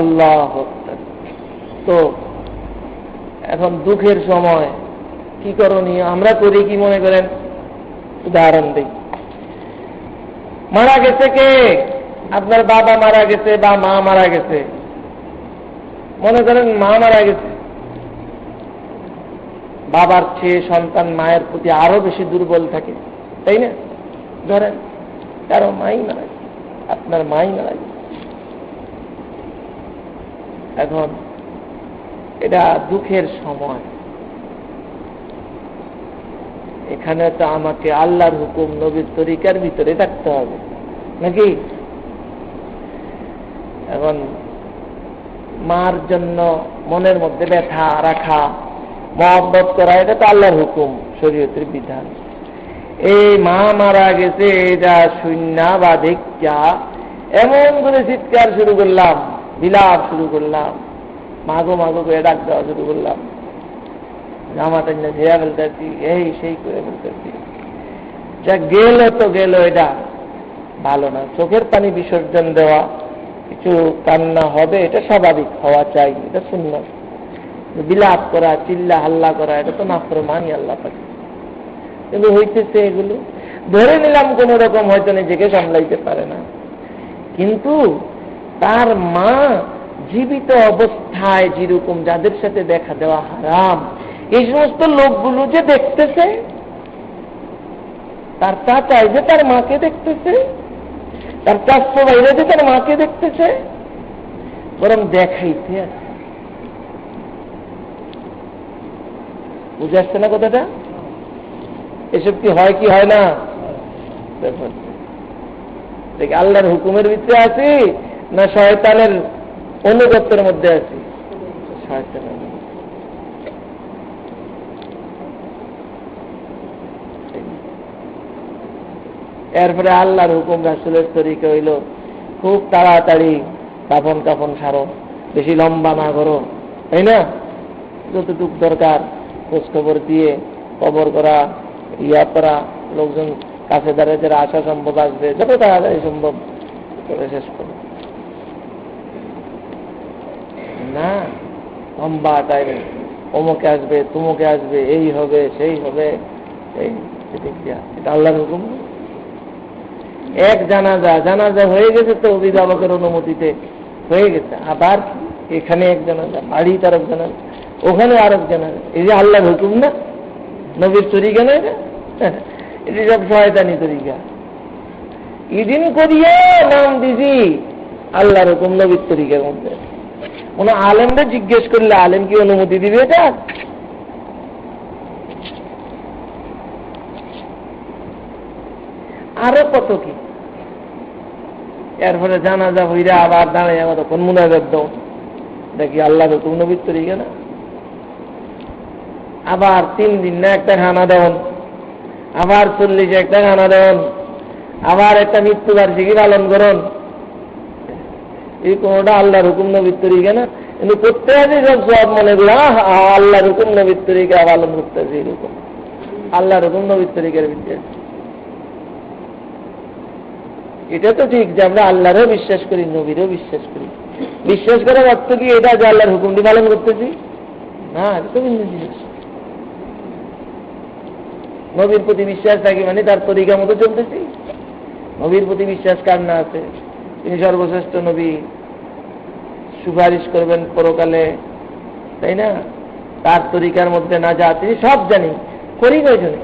আল্লাহু আকবার। তো এখন দুঃখের সময় কি করণীয় আমরা করি কি মনে করেন? উদাহরণ দিই। মারা গেছে কে? আপনার বাবা মারা গেছে বা মা মারা গেছে, মনে করেন মা মারা গেছে, বাবার চেয়ে সন্তান মায়ের প্রতি আরো বেশি দুর্বল থাকে, তাই না? ধরেন কারো মাই মারা গেছে, আপনার মাই মারা গেছে। এখন এটা দুঃখের সময়, এখানে তো আমাকে আল্লাহর হুকুম নবীর তরিকার ভিতরে থাকতে হবে নাকি? এখন মার জন্য মনের মধ্যে ব্যথা রাখা, মহব্বত করা, এটা তো আল্লাহর হুকুম, শরীয়তের বিধান। এই মা মারা গেছে এটা শূন্য বা দেখা এমন করে চিৎকার শুরু করলাম, বিলাপ শুরু করলাম, মাগো মাগো করে ডাক দেওয়া শুরু করলাম, জামাটা ঝেড়ে ফেলতেছি, এই সেই করে ফেলতেছি। যা গেল তো গেল, এটা ভালো না। চোখের পানি বিসর্জন দেওয়া, কিছু কান্না হবে, এটা স্বাভাবিক হওয়া চাই, এটা সুন্নাত। বিলাপ করা, চিল্লা হাল্লা করা, এটা তো নাফরমানি আল্লাহ পাক। কিন্তু হইতেছে এগুলো, ধরে নিলাম কোন রকম হয়তো নিজেকে সামলাইতে পারে না, কিন্তু তার মা জীবিত অবস্থায় যেরকম যাদের সাথে দেখা দেওয়া হারাম, এই সমস্ত লোকগুলো যে দেখতেছে, তার চাচাই যে তার মাকে দেখতেছে, তার চাচা ভাইরা যে তার মাকে দেখতেছে, বরং দেখাইতে আছে। বুঝে আসছে না কথাটা? এসব কি হয় কি হয় না? দেখ আল্লাহর হুকুমের ভিতরে আছি না শয়তানের অনুগত্যের মধ্যে আছি? শয়তানের। এরপরে আল্লাহর হুকুম রাসূলের তরিকা হইল খুব তাড়াতাড়ি কাফন কাফন সারো, বেশি লম্বা না করো, তাই না? যতটুকু দরকার খোঁজ খবর দিয়ে কবর করা, ইয়া করা, লোকজন কাছে দাঁড়িয়ে যারা আসা সম্ভব আসবে, যত তাড়াতাড়ি সম্ভব করে শেষ করো না। লম্বা টাইমে অমুকে আসবে, তুমুকে আসবে, এই হবে সেই হবে, এটা আল্লাহর হুকুম। এক জানাজা হয়ে গেছে তো অভিভাবকের অনুমতিতে হয়ে গেছে, আবার এখানে এক জানাজা, বাড়ি তার এক জানাজা, ওখানে আরেক জানাজা। এই যে আল্লাহর হুকুম না, নবীর তরিকা না, এটা সব শয়তানি তরিকা। ইদিন করিয়ে নাম দিছি আল্লাহর হুকুম নবীর তরিকার মধ্যে। কোন আলেমদের জিজ্ঞেস করলে আলেম কি অনুমতি দিবে এটা? আরো কত কি। এরপরে জানাজা হইরা আবার দাঁড়াই আমার তখন মুনাজাত দাও, দেখি আল্লাহর হুকুম নবীর তরিকা না। আবার 3 দিন না একটা খানা দেন, আবার 40 একটা খানা দেন, আবার একটা মৃত্যুবার্ষিকী পালন করুন। এই কোনটা আল্লাহর হুকুম নবীর তরিকা না। কিন্তু প্রত্যেকে সব মনে করি আল্লাহর হুকুম নবীর তরিকা পালন করতেছে, এরকম আল্লাহর হুকুম নবীর তরিকার বিদ্যা। এটা তো ঠিক যে আমরা আল্লাহরও বিশ্বাস করি, নবীরও বিশ্বাস করি। বিশ্বাস করার অর্থ কি এটা যে আল্লাহর হুকুমটি পালন করতেছি? না, এটা তো ভিন্ন জিনিস। নবীর প্রতি বিশ্বাস থাকি মানে তার তরিকা মতো চলতেছি। নবীর প্রতি বিশ্বাস কার না আছে? তিনি সর্বশ্রেষ্ঠ নবী, সুপারিশ করবেন পরকালে, তাই না? তার তরিকার মধ্যে না যা তিনি সব জানি, করি কয়জনে।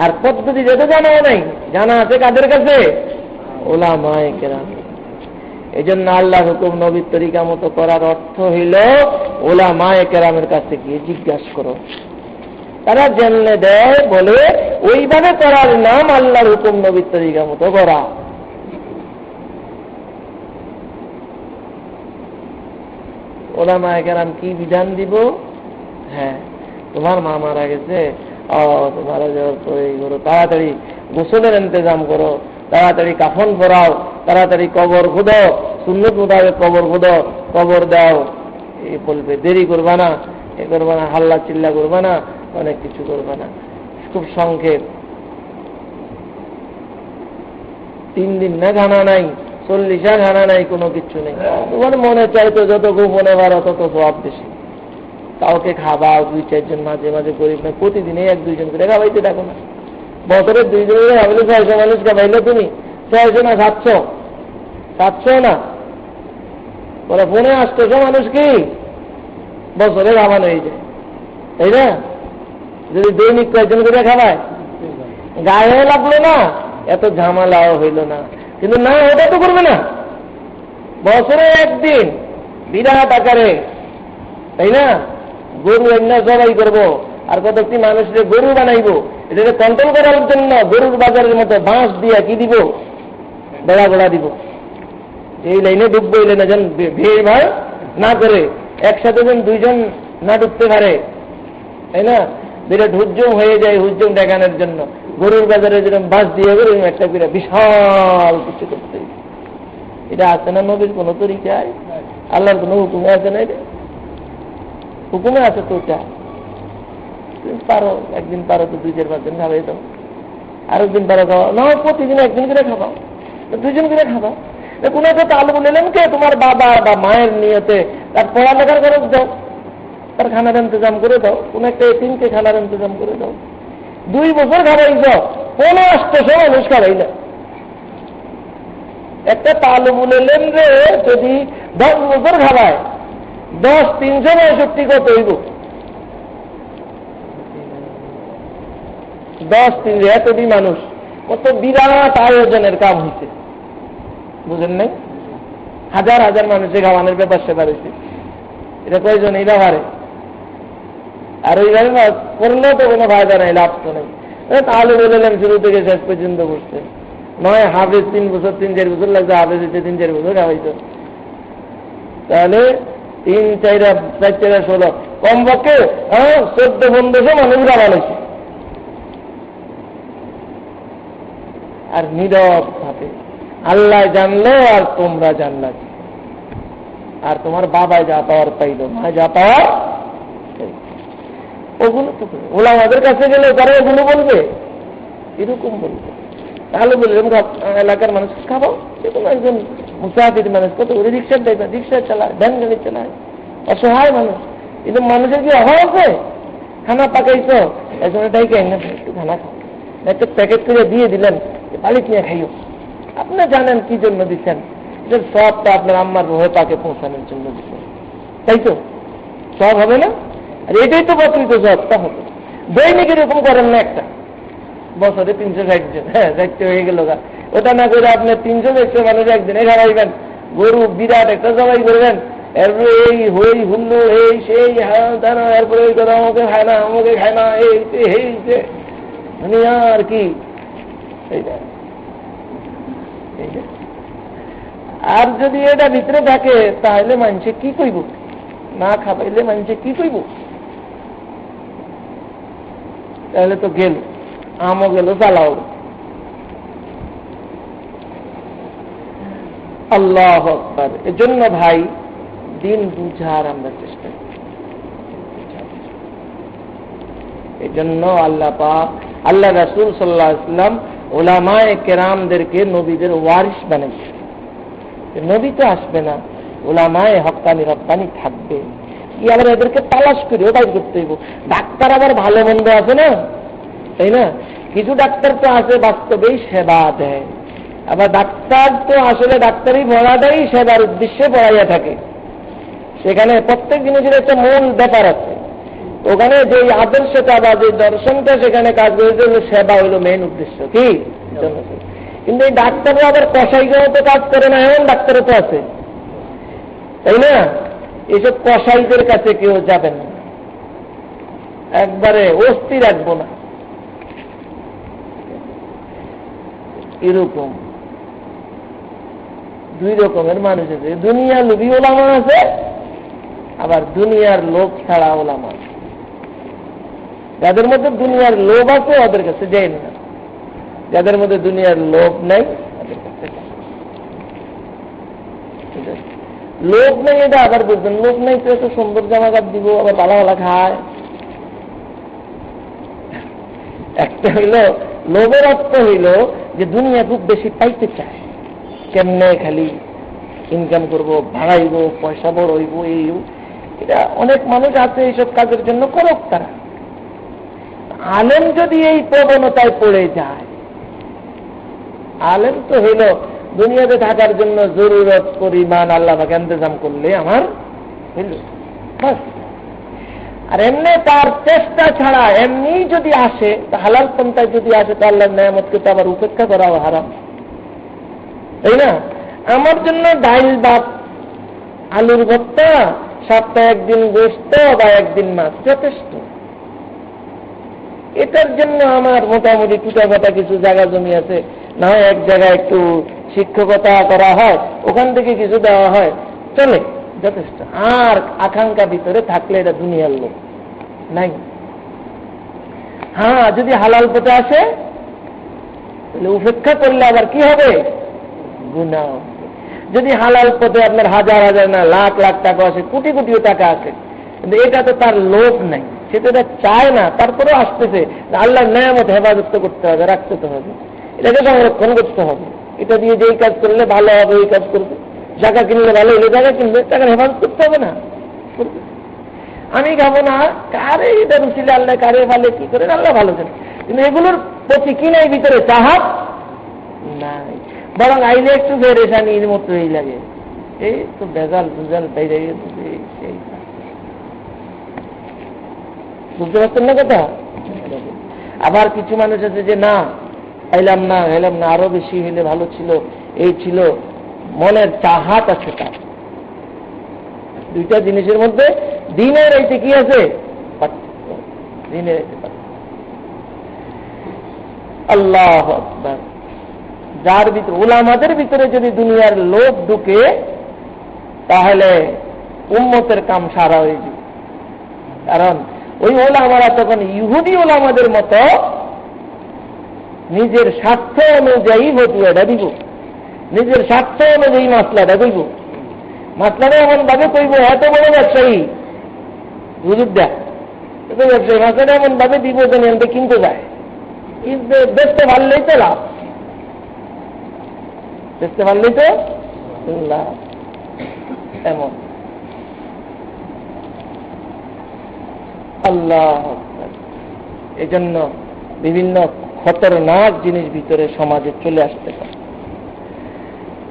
আর পদ্ধতি যত জানাও নাই, জানা আছে কাদের কাছে? উলামায়ে কেরাম। এই জন্য আল্লাহর হুকুম নবীর তরিকা মতো করার অর্থ হইল উলামায়ে কেরামের কাছে গিয়ে জিজ্ঞাসা করো, তারা জানলে দেয় বলে ওইভাবে করার নাম আল্লাহর হুকুম নবীর তরিকা মতো করা। উলামায়ে কেরাম কি বিধান দিব? হ্যাঁ, তোমার মা মারা গেছে, মারা যাওয়ার পরে এই করো, তাড়াতাড়ি গোসলের ইন্তজাম করো, তাড়াতাড়ি কাফন পরাও, তাড়াতাড়ি কবর খুদো, সুন্নত মোতাবেক কবর খুদো, কবর দাও। এই বলবে, দেরি করবা না, এ করবা না, হাল্লা চিল্লা করবা না, অনেক কিছু করবা না, খুব সংক্ষেপ। 3 দিন না খানা নাই, 40 খানা নাই, কোনো কিছু নেই। তোমার মনে চাইতো যত গোপনে বাড়ো তত সব বেশি। কাউকে খাবা, 2-4 জন মাঝে মাঝে গরিব না, প্রতিদিনে 1-2 জন করে খাওয়াইতে দেখো না। বছরে 2 জন করে খাবাইলে 600 মানুষ খাবাইলে তুমি 600 না 700 না, বলে ফোনে 800 মানুষ কি বছরে খাওয়ানো হয়ে যায়, তাই না? যদি দৈনিক কয়েকজন করে খাওয়ায় গায়ে লাগলো না, এত ঝামেলাও হইল না। কিন্তু না, ওটা তো করবে না, বছরে একদিন বিরাট আকারে, তাই না? গরু এনে জবাই করবো, আর কতটি মানুষের গরু বানাইবো, এটাকে কন্ট্রোল করার জন্য গরুর বাজারের মতো বাঁশ দিয়া কি দিব, বেড়া গোড়া দিব। এই লাইনে ডুববো, এই লাইনে যেন ভিড় ভাড় না করে, একসাথে যেন 2 জন না ডুবতে পারে, তাই না? বিরাট হুজ্জুম হয়ে যায়, হুজ্জুম দেখানোর জন্য গরুর বাজারে যেরকম বাঁশ দিয়ে একটা বিরাট বিশাল কিছু করতে। এটা আছে না নবীর কোন তরিকায়? আল্লাহর কোন হুকুমে আছে না? এটা হুকুমে আছে তো। ওটা পারো, একদিন পারো তো 2-4-5 জন খাবাই দাও, আরেকদিন পারো খাওয়া না, প্রতিদিন একদিন করে খাবাও, 2 জন করে খাবাও। কোন একটা তাল বললেন কে তোমার বাবা বা মায়ের নিয়তে তার পড়ালেখার খরচ দাও, তার খানার ইন্তজাম করে দাও, কোন একটা এতিমকে খানার ইন্তজাম করে দাও। 2 বছর খাবাই দাও, 800 মানুষ খাবাই না। একটা তাল বললেন রে যদি 10 বছর খাবায়, 10 365 কত হইব? 10 3 এতটি মানুষ, কত বিরাট আয়োজনের কাম হয়েছে, বুঝেন নাই? হাজার হাজার মানুষের খাওয়ানোর ব্যাপার সেবার হয়েছে। এটা কয়জন এই ব্যাপারে? আর ওইভাবে করলেও তো কোনো ফায়দা নাই, লাভ তো নেই। তাহলে বললেন শুরু থেকে শেষ পর্যন্ত বসতে নয়, হাফেজ 3 বছর 3-4 বছর লাগছে, হাফেজ হচ্ছে 3-4 বছর খাওয়াইতো, তাহলে 3-4 16 কমপক্ষে 14-1500 মানুষ খাওয়ানো। আর নীরব ভাবে আল্লাহ জানলো আর তোমরা জানলা, আর তোমার বাবায় যা পাওয়ার পাইল, মা যা পাওয়ার, ওগুলো তো ওলামাদের কাছে গেলে তারা ওগুলো বলবে, এরকম বলবে। তাহলে বললাম এলাকার মানুষ খাবাও, সে কোনো একজন মুসাফির মানুষ, কত করে রিক্সার ড্রাইভার, রিক্সা চালায়, ভ্যান গাড়ি চালায়, অসহায় মানুষ। কিন্তু মানুষের কি অভাব আছে? খানা পাকাইছ, একজন এটাই কে একটু খানা খাও, একটা প্যাকেট করে দিয়ে দিলেন, বাড়িতে নিয়ে খাইও। আপনি জানেন কি জন্য দিচ্ছেন, এটার সবটা আপনার আম্মার রোহে পাকে পৌঁছানোর জন্য দিচ্ছেন, তাই তো? সব হবে না? আর এটাই তো প্রকৃত সবটা হবে। দৈনিক এরকম করেন না একটা, বছরে 360 জন, হ্যাঁ 60 হয়ে গেল, ওটা না করে আপনি 300-400 মানুষ একদিনে খাওয়াইবেন, গরু বিরাট একটা জবাই করবেন, এরপরে এই হই হুল্লু এই সেই এরপরে ওই কথা আমাকে খায় না, আমাকে খায় না, এই দুনিয়া আর কি। আর যদি এটা ভিতরে থাকে তাহলে মানুষে কি কইব, না খাবাইলে মানুষে কি কইব, তাহলে তো গেল, আমও গেল, চালাও। আল্লাহু আকবার। এজন্য ভাই দিন বুঝার আমরা চেষ্টা করি। এজন্য আল্লাহ পাক, আল্লাহ রাসূল সাল্লাল্লাহু আলাইহি ওয়াসাল্লাম উলামায়ে কেরামদেরকে নবীদের ওয়ারিস বানিয়েছেন। নবী তো আসবে না, উলামায়ে হক্কানি রব্বানি থাকবে, কি আবার এদেরকে তালাশ করে বাইর করতে হইব। ডাক্তার আবার ভালো মন্দ আছে না, তাই না? কিছু ডাক্তার তো আছে বাস্তবেই সেবা দেয়, আবার ডাক্তার তো আসলে ডাক্তারি পড়াটাই সেবার উদ্দেশ্যে পড়াইয়া থাকে। সেখানে প্রত্যেক জিনিসের একটা মূল ব্যাপার আছে, ওখানে যে আদর্শটা বা যে দর্শনটা সেখানে কাজ করেছে, সেবা হইল মেইন উদ্দেশ্য, কি? কিন্তু এই ডাক্তাররা আবার কসাইগত তো কাজ করে না, এমন ডাক্তারও তো আছে, তাই না? এইসব কসাইদের কাছে কেউ যাবেন না, একবারে অস্থি রাখবো না, এরকম দুই রকমের মানুষ আছে। দুনিয়া লোভী ওলামা আছে, আবার দুনিয়ার লোভ ছাড়া ওলামা আছে। যাদের মধ্যে দুনিয়ার লোভ আছে ওদের কাছে যাই না, যাদের মধ্যে দুনিয়ার লোভ নাই ওদের কাছে। লোভ নেই এটা আবার বুঝবেন, লোভ নেই তো এত সুন্দর জামা কাপড় দিব, আবার ভালো ভালো খায়। একটা হইল লোভের অর্থ হইল যে দুনিয়া খুব বেশি পাইতে চায়, কেমনে খালি ইনকাম করব, ভাড়াইব, পয়সা বড় হইব, এই এটা অনেক মানুষ আছে এইসব কাজের জন্য করুক তারা। আলেম যদি এই প্রবণতায় পড়ে যায়, আলেম তো হইল দুনিয়াতে থাকার জন্য জরুরত পরিমাণ আল্লাহ পাক ইন্তজাম করলে আমার হইল বাস। আর এমনি তার চেষ্টা ছাড়া এমনি যদি আসে, হালাল পন্থায় যদি আসে, তো আল্লাহর নেয়ামতকে তো আবার উপেক্ষা করাও হারাম, তাই না? আমার জন্য ডাইল ভাত আলুর ভর্তা, সপ্তাহে একদিন গোশত বা একদিন মাছ যথেষ্ট। এটার জন্য আমার মোটামুটি টুটাফাটা কিছু জায়গা জমি আছে, না হয় এক জায়গায় একটু শিক্ষকতা করা হয়, ওখান থেকে কিছু দেওয়া হয়, চলে, যথেষ্ট। আর আকাঙ্ক্ষা ভিতরে থাকলে এটা দুনিয়ার লোক নাই। হ্যাঁ, যদি হালাল পথে আসে তাহলে উপেক্ষা করলে আবার কি হবে? গুনাহ। যদি হালাল পথে আপনার হাজার হাজার না লাখ লাখ টাকা আসে, কোটি কোটিও টাকা আসে, কিন্তু এটা তো তার লোভ নাই, সেটা চায় না, তারপরেও আসতেছে। আল্লাহর নেয়ামত হেফাজত করতে হবে, রাখতে তো হবে, এটাকে সংরক্ষণ করতে হবে। এটা দিয়ে যেই কাজ করলে ভালো হবে ওই কাজ করবে, জায়গা কিনলে ভালো হলে জায়গা কিনবে, টাকার হেফাজত করতে হবে না? আমি খাবো না, কারে এটা রুচিলে আল্লাহ কারে ভালো কি করে আল্লাহ ভালো জানে, কিন্তু এগুলোর প্রতি কি নাই ভিতরে চাহাত নাই, বরং আইলে একটু ফেরেশানির মতোই লাগে, এই তো ভেজাল ভুজাল বাইরে সেই। বুঝতে পারছেন না কথা? আবার কিছু মানুষ আছে যে না এলাম না আরো বেশি হইলে ভালো ছিল, এই ছিল, মনের চাহাত আছে তার। দুইটা জিনিসের মধ্যে দিনের এইতে কি আছে? দিনের আল্লাহু আকবার। যার ভিতরে, উলামাদের ভিতরে যদি দুনিয়ার লোভ ঢুকে, তাহলে উম্মতের কাম সারা হয়ে যাবে। কারণ ওই ওলামারা তখন ইহুদি ওলামাদের মতো নিজের স্বার্থ অনুযায়ী ফতুয়াটা দিব, নিজের স্বার্থ অনুযায়ী মাসলাটা কইব, মাসলাটা এমন ভাবে কইব, এত বড় ব্যবসায়ী হুজুর দেখ, এত ব্যবসায়ী মাসলাটা এমন ভাবে দিব যেন এমনি কিনতে যায়, কিনতে বেচতে পারলেই তো লাভ, বেচতে পারলেই তো লাভ। এমন আল্লাহ, এই জন্য বিভিন্ন খতরনাক জিনিস ভিতরে সমাজে চলে আসতে পারে।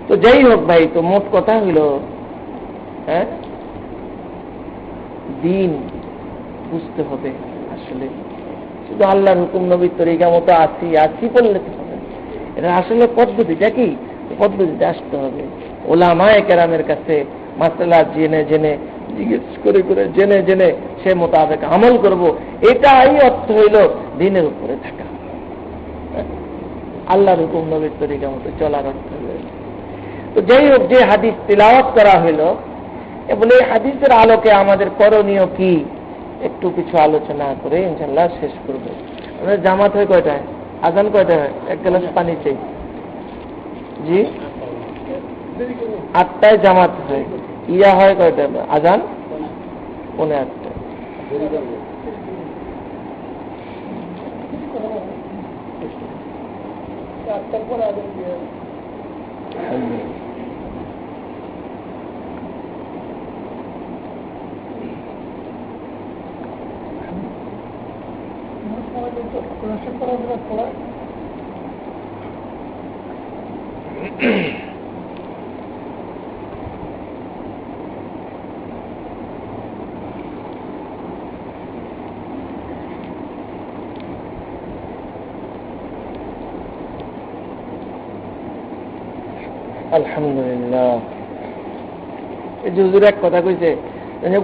তো যাই হোক ভাই, তো মোট কথা হইল, হ্যাঁ, দিন বুঝতে হবে। আসলে শুধু আল্লাহর হুকুম নবীর তরিকা মতো আসি বললে তো হবে, এটা আসলে পদ্ধতিটা কি, পদ্ধতিতে আসতে হবে ওলামায়ে কেরামের কাছে, মাসআলা জেনে জেনে, জিজ্ঞেস করে করে, জেনে জেনে সে মোতাবেক আমল করব। এটাই অর্থ হইল দ্বীনের উপরে থাকা, আল্লাহর হুকুম নবীর তরিকা মতো চলার অর্থ হইল। তো যাই হোক, যে হাদিস তিলাওয়াত করা হইল, বলে এই হাদিসের আলোকে আমাদের করণীয় কি একটু কিছু আলোচনা করে ইনশাআল্লাহ শেষ করব। আমাদের জামাত হয় কয়টায়, আজান কয়টায় হয়? এক গ্লাস পানি চাই। জি, 8টায় জামাত হয়, ইয়া হয় কয়টায় আজান? 8:45। আলহামদুলিল্লাহ। এই হুজুর এক কথা কইছে,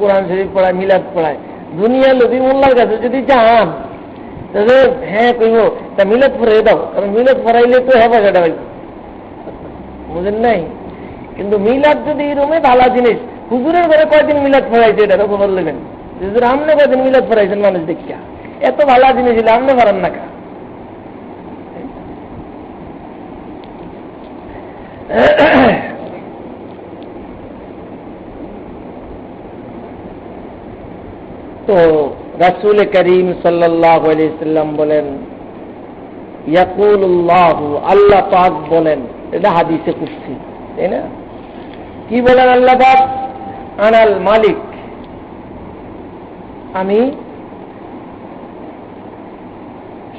কোরআন শরীফ পড়ায়, মিলাদ পড়ায়, দুনিয়া লোভী মোল্লার কাছে যদি যান তাহলে হ্যাঁ কইব তা মিলাদ পড়াই দাও, কারণ মিলাদ পড়াইলে তো হ্যাঁ পয়সাটা পাইব, বুঝেন নাই? কিন্তু মিলাদ যদি এরমে ভালো জিনিস, হুজুরের ঘরে কয়দিন মিলাদ পড়াইছে এটা খবর নেবেন। হুজুর আমনে কয়দিন মিলাদ পড়াইছেন মানুষ দেখিয়া, এত ভালো জিনিস হলে আমনে পারেন না কা? তো রাসূল করিম সাল্লাল্লাহু আলাইহি সাল্লাম বলেন, ইয়াকুলুল্লাহু, আল্লাহ পাক বলেন, এটা হাদিসে কুদসি, তাই না? কি বলেন আল্লাহ পাক? আনাল মালিক, আমি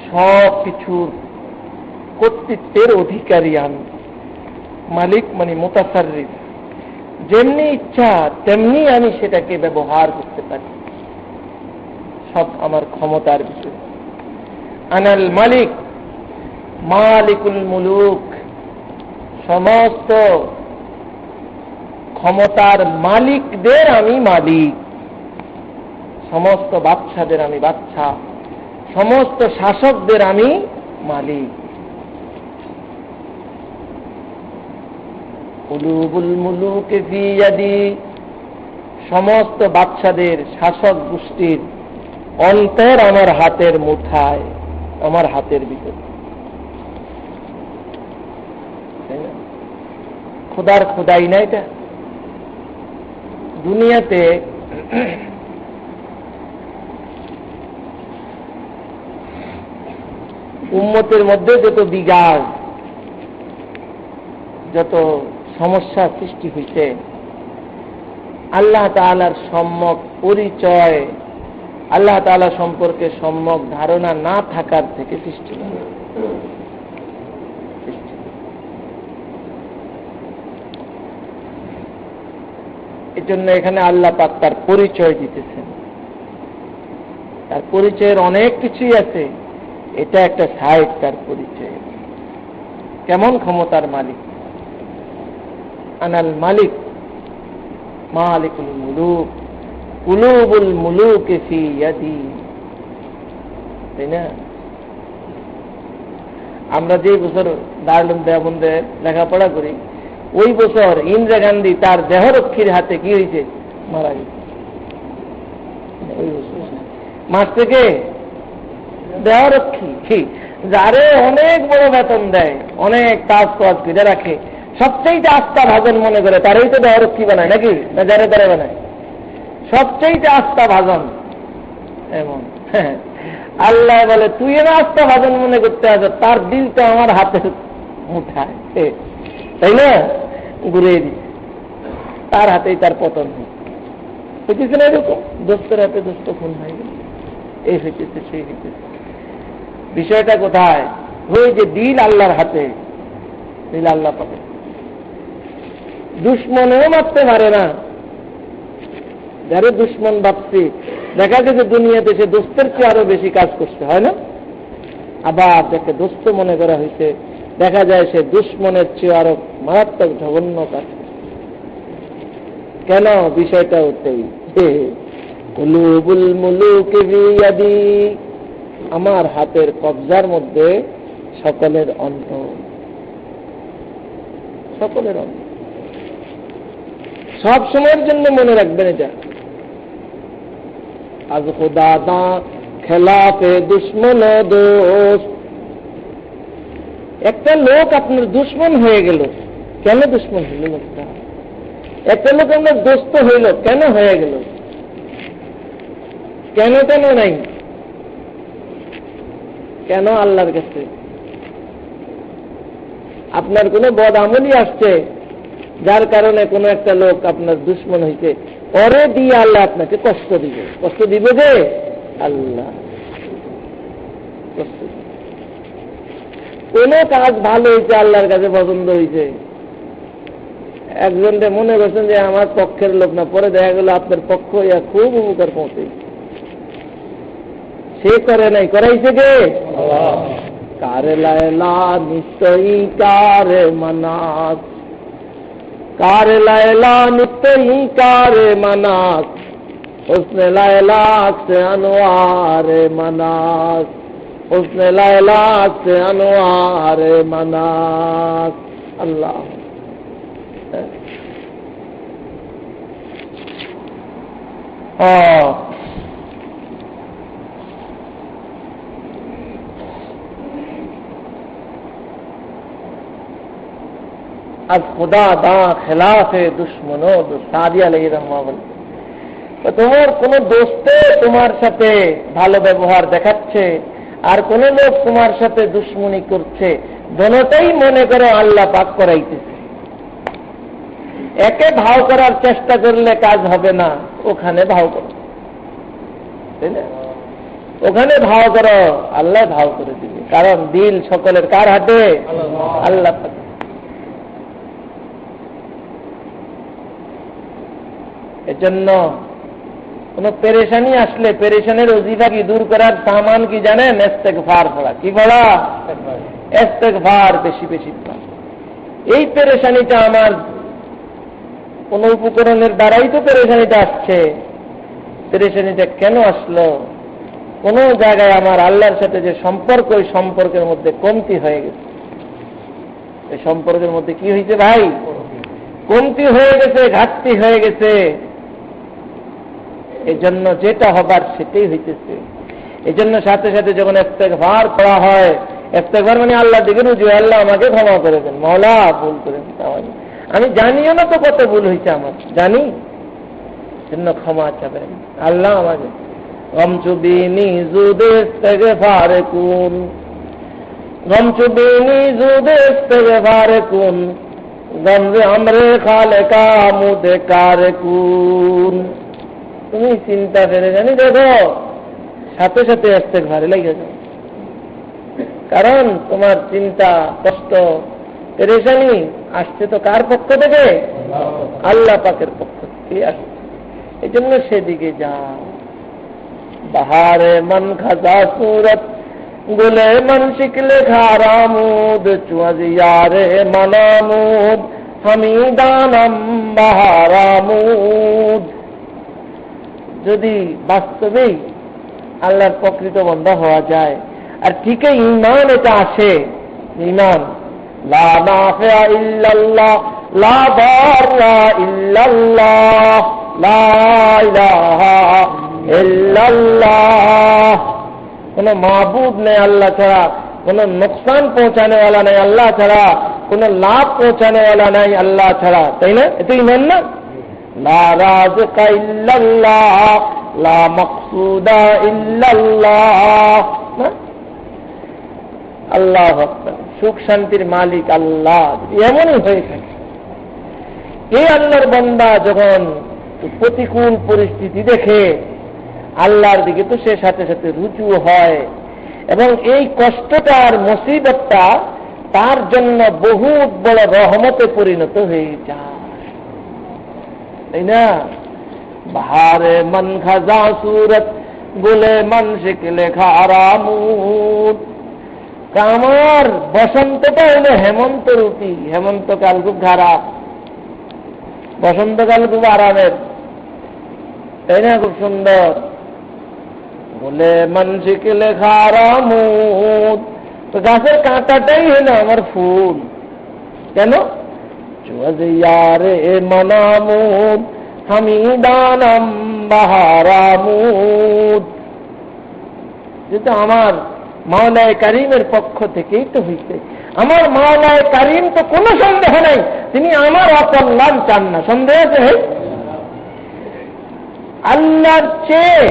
সব কিছুর কর্তৃত্বের অধিকারী। আমি মালিক মানে মুতাসাররিফ, যেমনি ইচ্ছা তেমনি আমি সেটাকে ব্যবহার করতে পারি, সব আমার ক্ষমতার ভিতরে। আনাল মালিক, মালিকুল মুলুক, সমস্ত ক্ষমতার মালিকদের আমি মালিক, সমস্ত বাদশাদের আমি বাদশা, সমস্ত শাসকদের আমি মালিক। কুলুবুল মুলুক ফি ইয়াদি, সমস্ত বাদশাদের, শাসক গোষ্ঠীর অন্তর আমার হাতের মুঠায়, আমার হাতের ভিতরে। খোদার খোদাই না এটা? দুনিয়াতে উম্মতের মধ্যে যত বিগাড়, যত সমস্যা সৃষ্টি হয়েছে, আল্লাহ তাআলার সম্যক পরিচয়, আল্লাহ তাআলা সম্পর্কে সম্যক ধারণা না থাকার থেকে সৃষ্টি হয়। এই জন্য এখানে আল্লাহ পাক তার পরিচয় দিতেছেন। তার পরিচয়ের অনেক কিছুই আছে, এটা একটা সাইড তার পরিচয়। কেমন ক্ষমতার মালিক? আনাল মালিক মালিকুল মুলুক, কুলুবুল মুলুক ফি ইয়াদি, তাই না? আমরা যে বছর দারুল দেওবন্দে লেখাপড়া করি, ওই বছর ইন্দিরা গান্ধী তার দেহরক্ষীর হাতে কি হয়েছে? মারা গেছে। মাস থেকে দেহরক্ষী, যারে অনেক বড় বেতন দেয়, অনেক কাজ কাজ করে রাখে, সবচেয়ে আস্থা ভাজন মনে করে তারই তো দেহরক্ষী বানায়, নাকি? না যারে তারে বানায়? সবচেয়ে আস্থা ভাজন এমন। আল্লাহ বলে, তুই না আস্থা ভাজন মনে করতে আস, তার দিল তো আমার হাতের মুঠায়, তাই না? ঘুরে দিচ্ছে, তার হাতেই তার পতন হইতেছে না? এরকম দোস্তের হাতে দোস্ত খুন হয়ে গেল, এই হইতেছে সেই হইতেছে। বিষয়টা কোথায়? ওই যে দিল আল্লাহর হাতে, দিল আল্লাহ পাবে। দুশ্মনেও মারতে পারে না, যারা দুশ্মন ভাবছে, দেখা গেছে দুনিয়াতে সে দোস্তের চেয়ে আরো বেশি কাজ করছে, হয় না? আবার যাকে দোস্ত মনে করা হয়েছে, দেখা যায় সে দুশ্মনের চেয়ে আরো মারাত্মক জঘন্য কাজ। কেন? বিষয়টা ওটাই, কুলুবুল মুলুক বিয়াদি, আমার হাতের কবজার মধ্যে সকলের অন্তর, সকলের অন্তর। সব সময়ের জন্য মনে রাখবেন এটা। আজ খুদা দা খেলাফে দুশ্মন দোস্ত। একটা লোক আপনার দুশ্মন হয়ে গেল, কেন দুশ্মন হইল লোকটা? একটা লোক আপনার দোস্ত হইল, কেন হয়ে গেল? কেন কেন নাই? কেন? আল্লাহর কাছে আপনার কোন বদ আমলই আসছে, যার কারণে কোন একটা লোক আপনার দুশ্মন হইছে, পরে দিয়ে আল্লাহ আপনাকে কষ্ট দিবে। কষ্ট দিবে যে আল্লাহ। কোন কাজ ভালো হয়েছে, আল্লাহর কাছে পছন্দ হয়েছে, একজনকে মনে করছেন যে আমার পক্ষের লোক না, পরে দেখা গেল আপনার পক্ষ ইয়া খুব উপকার পৌঁছে। সে করে নাই, করাইছে কে? কারে লায়লা নিশ্চয়ই কারে মানাস, কারে লায়লা নিশ্চয়ই কারে মানাস, হুসনে লায়লা সে আনোয়ারে মানাস, হুসনে লায়লা সে আনোয়ারে মানাস। আল্লাহ আজ খুদা দা খেলাফে দুশ্মনো সাদি আলাইহির রহমা বলে, তোমার কোন দোস্তে তোমার সাথে ভালো ব্যবহার দেখাচ্ছে আর কোন লোক তোমার সাথে দুশ্মনী করছে, দোনোটাই মনে করো আল্লাহ পাক করাইতেছে। একে ভাও করার চেষ্টা করলে কাজ হবে না, ওখানে ভাও করো, তাই না? ওখানে ভাও করো, আল্লাহ ভাও করে দিবে। কারণ দিল সকলের কার হাতে? আল্লাহ পাক। এজন্য কোন পেরেশানি আসলে পেরেশানির ওজিফা কি দূর করার সামান কি জানেন? ইস্তেগফার পড়া। কি পড়া? ইস্তেগফার বেশি বেশি পড়া। এই পেরেশানিটা আমার কোন উপকরণের দ্বারাই তো পেরেশানিটা আসছে। পেরেশানিটা কেন আসলো? কোন জায়গায় আমার আল্লাহর সাথে যে সম্পর্ক, ওই সম্পর্কের মধ্যে কমতি হয়ে গেছে। এই সম্পর্কের মধ্যে কি হয়েছে ভাই? কমতি হয়ে গেছে, ঘাটতি হয়ে গেছে। এই জন্য যেটা হবার সেটাই হইতেছে। এই জন্য সাথে সাথে যখন ইস্তেগফার করা হয়, ইস্তেগফার মানে আল্লাহ দিকে রুজু, আল্লাহ আমাকে ক্ষমা করে দেন, মওলা ভুল করে দেন, আমি জানিও না তো কত ভুল হয়েছে আমার, জানি, জন্য ক্ষমা চাবেন আল্লাহ আমাকে। গমচুবিনি জুদে ইস্তেগফার কুন, গমচুবিনি জুদে ইস্তেগফার কুন, গমজে আমরে খালেকা মুদে কার কুন। তুমি চিন্তা ফেলে জানি দেখো, সাথে সাথে ইস্তেগফারে লেগে যাও। কারণ তোমার চিন্তা, কষ্ট, পেরেশানি আসছে তো কার পক্ষ থেকে? আল্লাহ পাকের পক্ষ থেকে আসছে। এই জন্য সেদিকে যাও। বাহারে মন খাজা সুরত, গুলে মন শিকলে খারামুদ, চুয়াজিয়ারে মানামুদ, হামিদানম বাহারামুদ। যদি বাস্তবেই আল্লাহর প্রকৃত বান্দা হওয়া যায়, আর ঠিকই ঈমান এটা আসে, ঈমান লা নাফিআ ইল্লাল্লাহ, লা দাররা ইল্লাল্লাহ, লা ইলাহা ইল্লাল্লাহ, কোন মাবুদ নেই আল্লাহ ছাড়া, কোন নুকসান পৌঁছানে ওয়ালা নাই আল্লাহ ছাড়া, কোন লাভ পৌঁছানে ওয়ালা নাই আল্লাহ ছাড়া, তাই না? এটা ঈমান না? লা রাযিকা ইল্লাল্লাহ, লা মাকসুদা ইল্লাল্লাহ, আল্লাহু আকবার। সুখ শান্তির মালিক আল্লাহ। এমনই হয়ে থাকে। এই আল্লাহর বান্দা যখন প্রতিকূল পরিস্থিতি দেখে আল্লাহর দিকে, তো সে সাথে সাথে রুজু হয়, এবং এই কষ্টটার মুসিবতটা তার জন্য বহুত বড় রহমতে পরিণত হয়ে যায়, তাই না? বাহারে মন খাজা সুরত, গুলে মন শিকলে খারামুদ, আমার বসন্তটা হলো হেমন্ত রূপী, হেমন্তকাল খুব খারাপ, বসন্তকাল খুব আরামের, তাই না? খুব সুন্দর। বলে মানসিক লেখার আমোদ, তো গাছের কাঁটাটাই হলো আমার ফুল। কেন? ইয়ারে মনামুদ হামিদানাম বাহারামুদ, যেটা আমার মাওলায়ে কারীমের পক্ষ থেকেই তো হইছে। আমার মাওলায়ে কারীম তো কোনো সন্দেহ নাই তিনি আমার অকল্যাণ চান না, সন্দেহ আছে? আল্লাহর চেয়ে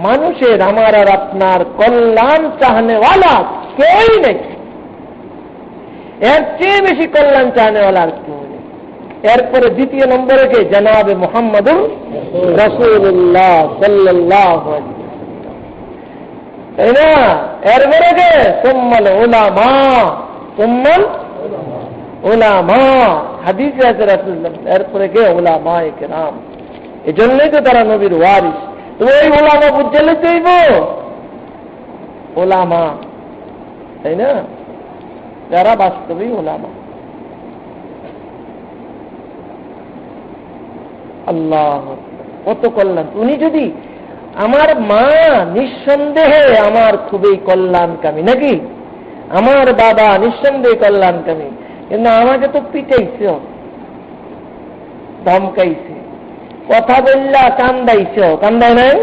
মানুষের, আমার আর আপনার কল্যাণ চাহনেওয়ালা কেউই নেই। এর চেয়ে বেশি কল্যাণ চাহনেওয়ালা আর কেউ নেই। এরপরে দ্বিতীয় নম্বরে কে? জনাবে মুহাম্মদুর রাসূলুল্লাহ সাল্লাল্লাহু আলাইহি ওয়াসাল্লাম, তাই না? এরপরে কে? সুম্মাল উলামা, সুম্মাল উলামা, হাদিসে আছে রাসূলুল্লাহ। এরপরে কে? উলামায়ে কেরাম। এজন্যই তো তারা নবীর ওয়ারিস। তো ওই ওলামা বুঝলে চাইব ওলামা, তাই না? যারা বাস্তবেই ওলামা। আল্লাহ কত কল্যাণ! উনি যদি, আমার মা নিঃসন্দেহে আমার খুবই কল্যাণকামী, নাকি? আমার বাবা নিঃসন্দেহে কল্যাণকামী, কিন্তু আমাকে তো পিটাইছে, ধমকাইছে, কথা বললা কান্দাইছ, কান্দায় নাই?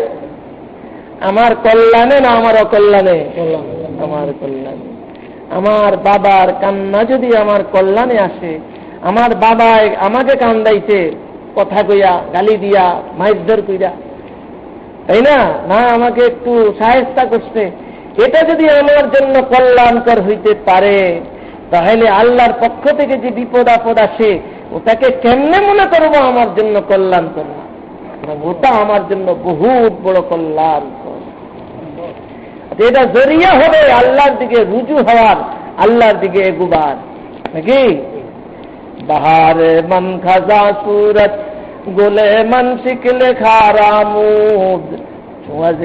আমার কল্যাণে না আমার অকল্যাণে? আমার কল্যাণে। আমার বাবার কান্না যদি আমার কল্যাণে আসে, আমার বাবা আমাকে কান্দাইছে কথা কইয়া, গালি দিয়া, মাইরধর কইরা, তাই না? না আমাকে একটু সাহায্য করছে, এটা যদি আমার জন্য কল্যাণকর হইতে পারে, তাহলে আল্লাহর পক্ষ থেকে যে বিপদ আপদ আসে ওটাকে কেমনে মনে করবো আমার জন্য কল্যাণকর না? ওটা আমার জন্য বহুত বড় কল্যাণকর। এটা জরিয়া হবে আল্লাহর দিকে রুজু হওয়ার, আল্লাহর দিকে এগুবার, নাকি? বাহারে মন খাজা সুরত গোলে মন শিকলে খারামুদ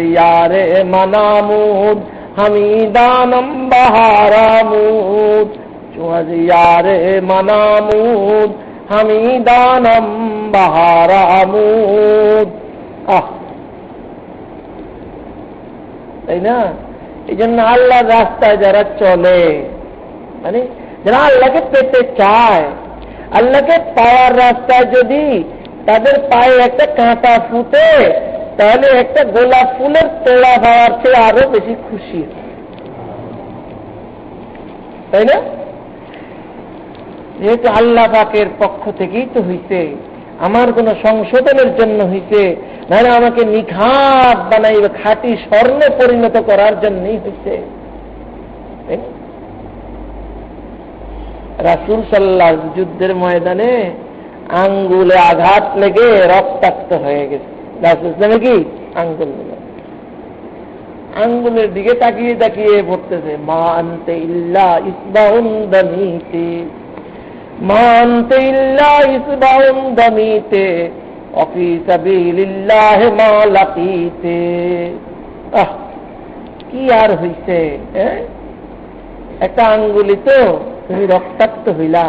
ইয়ারে মানামুদ হামিদানম বাহারামুদ ইয়ারে মানামুদ হামিদানম বাহারামুদ। তাই না? এই জন্য আল্লাহর রাস্তায় যারা চলে, মানে যারা আল্লাহকে পেতে চায়, আল্লাহকে পাওয়ার রাস্তায় যদি তাদের পায়ে একটা কাঁটা ফুটে, তাহলে একটা গোলাপ ফুলের তোড়া পাওয়ার চেয়ে আরো বেশি খুশি, তাই না? যেহেতু আল্লাহ পাকের পক্ষ থেকেই তো হইছে, আমার কোন সংশোধনের জন্য হইছে, নাহলে আমাকে নিখাত বানাইবে, খাঁটি স্বর্ণে পরিণত করার জন্যই হইছে। রাসূল সাল্লাল্লাহু আলাইহি যুদ্ধের ময়দানে আঙ্গুলে আঘাত লেগে রক্তাক্ত হয়ে গেছে। রাসূল কি আঙ্গুল, আঙ্গুলের দিকে তাকিয়ে তাকিয়ে পড়তেছে, মা আনতে ইল্লা ইসবাউন দামিতে, মা আনতে ইল্লা ইসবাউন দামিতে ওয়াফি সাবিলিল্লাহ মা লাকিতে। কি আর হইছে? একটা আঙ্গুলি তো, তুমি রক্তাক্ত হইলা,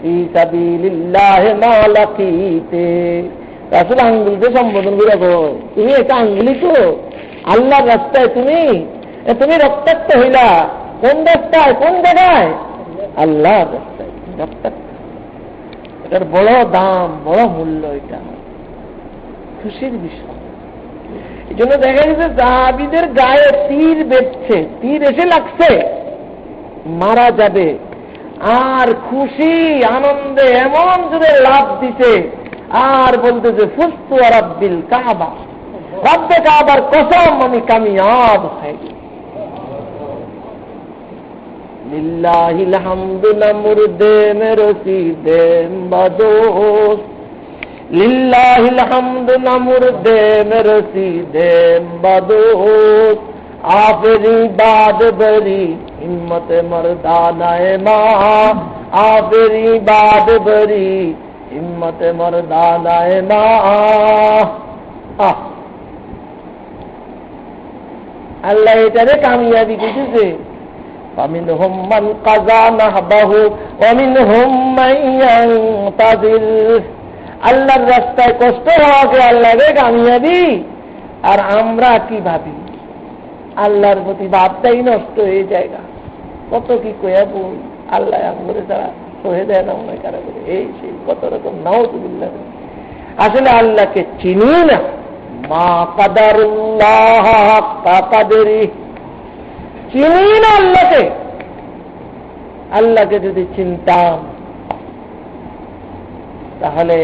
ফি সাবিলিল্লাহ মা লাকিতে। রাসূল আঙ্গুলকে সম্বোধন করে, তুমি একটা আঙ্গুলি তো, আল্লাহর রাস্তায় তুমি তুমি রক্তাক্ত হইলা। কোন রাস্তায়? কোন জায়গায়? আল্লাহর রাস্তায় রক্তাক্ত। এটার বড় দাম, বড় মূল্য, এটা খুশির বিষয়। এই জন্য দেখা গেছে সাহাবীদের গায়ে তীর বেঁধছে, তীর এসে লাগছে, মারা যাবে, আর খুশি আনন্দে এমন জোরে লাভ দিতে, আর বলতেছে ফুস্তু রাব্বিল কাবা, রব্বে কাবার কসম আমি কামিয়াব হয়ে গেছি। লিল্লাহিল হামদু না মুর্দে মে রসিদে বাদোস, লিল্লাহিল হামদু না মুর্দে মে রসিদে বাদোস, आफरी बाद बरी हिम्मत मर्दानाए माँ, आफरी बाद बरी हिम्मत मर्दानाए माँ। আল্লাহ এটারে কামিয়াবি দিতেছে। ফামিনহুম মান কাযা নাহবাহু ওয়া মিনহুম মান ইয়ানতাযির। আল্লাহর রাস্তায় কষ্ট হওয়াকে আল্লাহরে কামিয়াবি। আর আমরা কি ভাবি? আল্লাহর প্রতি ভাবটাই নষ্ট হয়ে জায়গা। কত কি কয়া বল, আল্লাহ আমরে তারা সহে দেয় না মনে কারা করে, এই সেই কত রকম নাউযুবিল্লাহ। আসলে আল্লাহকে চিনি না। মা কাদারুল্লাহ হাক্কা কাদরি, চিনি না আল্লাহকে। আল্লাহকে যদি চিনতাম তাহলে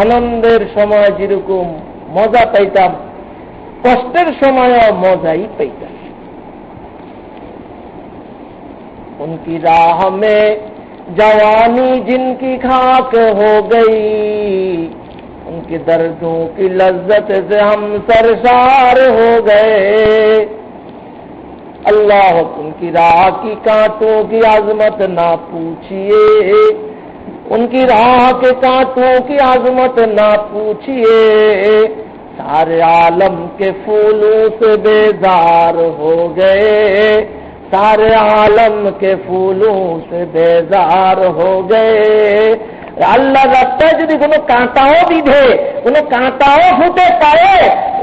আনন্দের সময় যেরকম মজা পাইতাম, কষ্টের সময়ও মজাই পাইতাম। उनकी राह में जवानी जिनकी खाक हो गई, उनके दर्दों की लज्जत से हम सरसार हो गए। अल्लाह उनकी राह की कांटों की आजमत ना पूछिए, उनकी राह के कांटों की आजमत ना पूछिए। सारे आलम के फूलों से बेजार हो गए, सारे आलम के फूलों से बेजार हो गए। আল্লাহ রাস্তায় যদি কোনো কাঁটাও বিধে, কোনো কাঁটাও ফুটে পায়,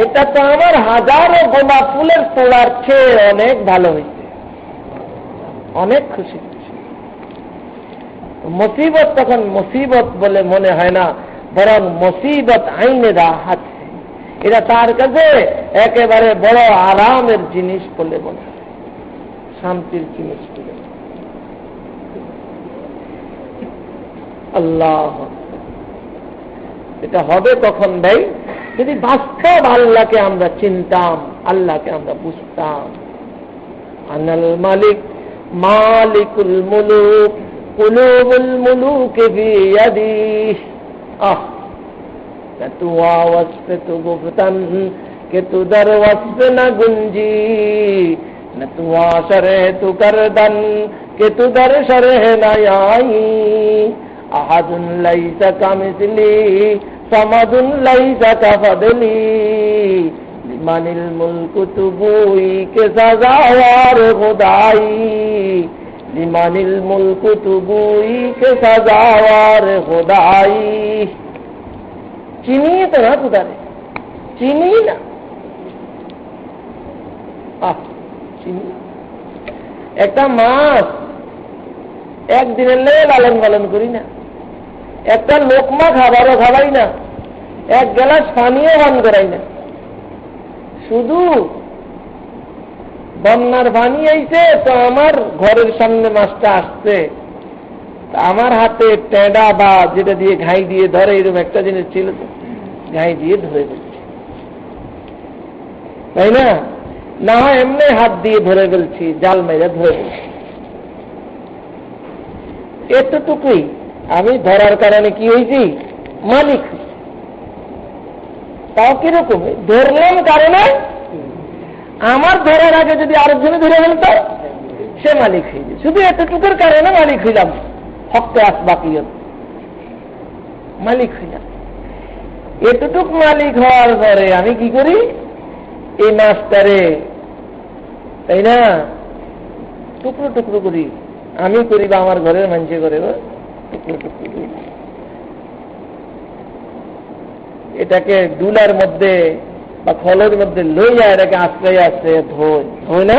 এটা তো আমার হাজারো গোলাপ ফুলের তোড়ার চেয়ে অনেক ভালো হয়েছে, অনেক খুশি। মুসিবত তখন মুসিবত বলে মনে হয় না, বরং মুসিবত আইনে রাহাত। এটা তার কাছে একেবারে বড় আরামের জিনিস বলে মনে হয়, শান্তির জিনিস বলে। আল্লাহ, এটা হবে কখন ভাই? যদি বাস্তব আল্লাহকে আমরা চিনতাম, আল্লাহকে আমরা বুঝতাম। আনাল মালিক মালিকুল মুলুক কুলুবুল মুলুক বিয়াদি। আহ, তু ওয়াসফে তু গুফতান কে তু দর ওয়াসফে না গুঞ্জি, न तू शरह तू करदन के तू दर शरह न आई। अहदुन लैसा कमिसली समदुन लैसा कफदली, लिमनिल मुल्क तुबुई के सजावार खुदाई, लिमनिल मुल्क तुबुई के सजावार खुदाई। চিনি তো না খুদারে, চিনি না। একটা মাছ একদিনের লেগে লালন পালন করি না, একটা লোকমা খাবারও খাবাই না, এক গ্লাস পানিও পান করাই না। শুধু বন্যার পানি আইছে তো আমার ঘরের সামনে মাছটা আসছে, আমার হাতে টেডা বা যেটা দিয়ে ঘাই দিয়ে ধরে এরকম একটা জিনিস ছিল, ঘাই দিয়ে ধরে ফেলছে, তাই না? না হয় এমনি হাত দিয়ে ধরে ফেলছি, জাল মেরে ধরে ফেলছি। এতটুকুই। আমি ধরার কারণে কি হয়েছি? মালিক। তাও কিরকম? ধরলাম কারণে আমার ধরার আগে যদি আরেকজনে ধরে ফেলত সে মালিক হয়ে যায়। শুধু এতটুকুর কারণে মালিক হইলাম, হকতে আসবাকিয়ত মালিক হইলাম। এতটুক মালিক হওয়ার পরে আমি কি করি? এই মাছটারে, তাই না, টুকরো টুকরো করি। আমি করি বা আমার ঘরের মানুষে করে, টুকরো টুকরো করি। এটাকে ডুলার মধ্যে বা খলের মধ্যে লইয়া এটাকে আশ্রয় আসছে, ধোয় না,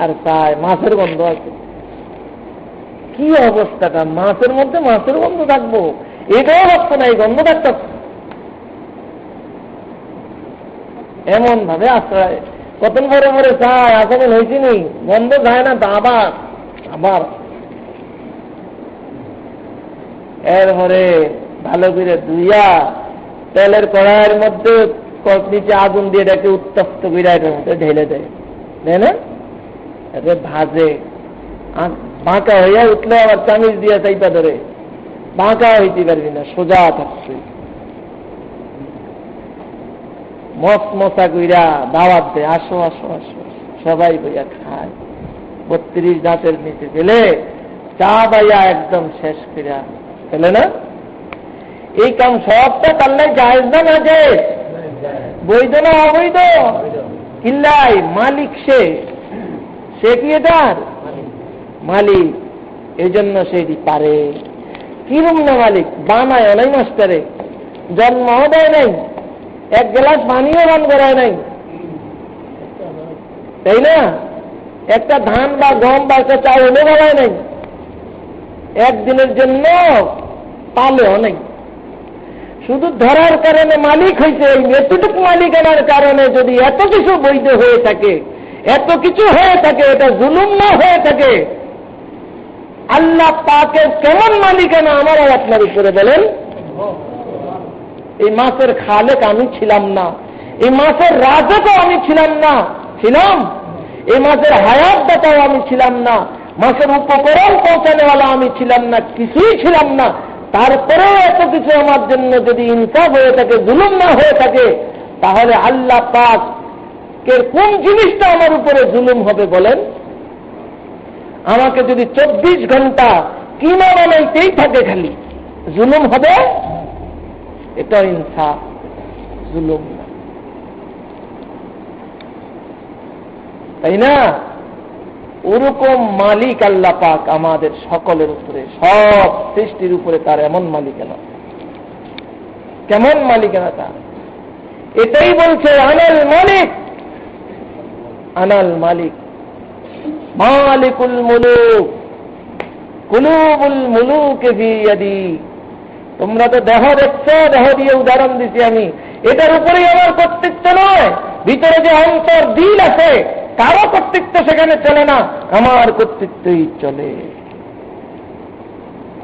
আর তাই মাছের গন্ধ আছে। কি অবস্থাটা! মাছের মধ্যে মাছের গন্ধ থাকবো, এটাও ভাবতো না, এই গন্ধ থাকতো। এমন ভাবে আশ্রয় কতন ভরে ভরে চায়, আসলে হয়েছি নি, গন্ধ যায় না, তা আবার আবার এরপরে ভালো করে ধুইয়া তেলের কড়াইয়ের মধ্যে নিচে আগুন দিয়ে এটাকে উত্তপ্ত করে এটার মধ্যে ঢেলে দেয়, তাই না? এটা ভাজে, বাঁকা হইয়া উঠলে আবার চামিচ দিয়ে চাইপা ধরে, বাঁকা হইতে পারবি না, সোজা থাকছে। মশা কইরা দাওয়াত দেয়, আসো আসো আসো, সবাই বইয়া খায়। 32 দাঁতের নিচে ফেলে চা বাইয়া একদম শেষ করিয়া ফেলে না। এই কাম সবটা তাল্লাই জায়েজ না না জায়েজ? বৈধ না অবৈধ? কিল্লাই মালিক সে কি এটার মালিক, এই জন্য সেটি পারে। কিরম না মালিক? বানায় নাই মাস্টারে, জন্মও দেয় নাই, এক গ্লাস পানিও পান করায় নাই, তাই না? একটা ধান বা গম বা একটা চাউলও বানায় নাই, একদিনের জন্য পালেও নাই। শুধু ধরার কারণে মালিক হয়েছে। এতটুকু মালিকানার কারণে যদি এত কিছু বৈধ হয়ে থাকে, এত কিছু হয়ে থাকে, এটা জুলুম না হয়ে থাকে, আল্লাহ পাকের কেমন মালিকানা আমার আর আপনার উপরে বলেন? এই মাছের খালেক আমি ছিলাম না, এই মাছের রাজাও আমি ছিলাম না, ছিলাম? এই মাছের হায়াত দাতাও আমি ছিলাম না, মাছের উপকরণ পৌঁছানেওয়ালা আমি ছিলাম না, কিছুই ছিলাম না। তারপরেও এত কিছু আমার জন্য যদি ইনসাফ হয়ে থাকে, জুলুম না হয়ে থাকে, তাহলে আল্লাহ পাকের কোন জিনিসটা আমার উপরে জুলুম হবে বলেন? আমাকে যদি 24 ঘন্টা কিমা বানাইতেই থাকে খালি, জুলুম হবে? এটা ইনসাফ, জুলুম না, তাই না? ওরকম মালিক আল্লাহ পাক আমাদের সকলের উপরে, সব সৃষ্টির উপরে তার এমন মালিকানা। কেমন মালিকানা তার? এটাই বলছে আনাল মালিক, আনাল মালিক, মালিকুল মুলুক, কুলুবুল মুলুক ফি ইয়াদি। তোমরা তো দেহ দেখছো, দেহ দিয়ে উদাহরণ দিছি আমি, এটার উপরেই আমার কর্তৃত্ব নয়। ভিতরে যে অন্তর দিল আছে, কারো কর্তৃত্ব সেখানে চলে না, আমার কর্তৃত্বই চলে।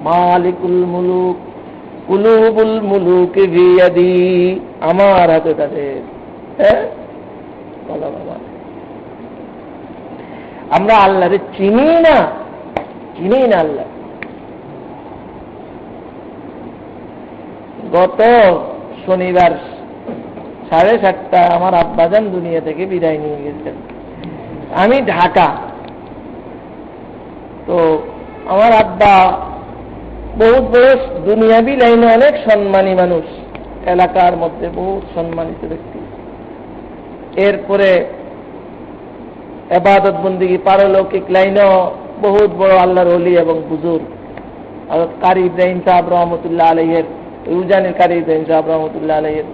মালিকুল মুলুক, কুলুবুল মুলুক ফি ইয়াদি, আমার হাতে তাদের। হ্যাঁ, বলো বাবা, আমরা আল্লাহরে চিনি না আল্লাহ। গত শনিবার 7:30 আমার আব্বাজান দুনিয়া থেকে বিদায় নিয়ে গেছেন। আমি ঢাকা, তো আমার আব্বা বহুত বয়স, দুনিয়াবি লাইনে অনেক সম্মানী মানুষ, এলাকার মধ্যে বহুত সম্মানিত ব্যক্তি। এরপরে ইবাদত বন্দেগী পারলৌকিক লাইনেও বহুত বড় আল্লাহর ওলি এবং বুজুর্গ। কারি ইব্রাহিম সাহেব রহমতুল্লাহ আলাইহির, উজানের কারি ইব্রাহিম সাহেব রহমতুল্লাহ আলাইহির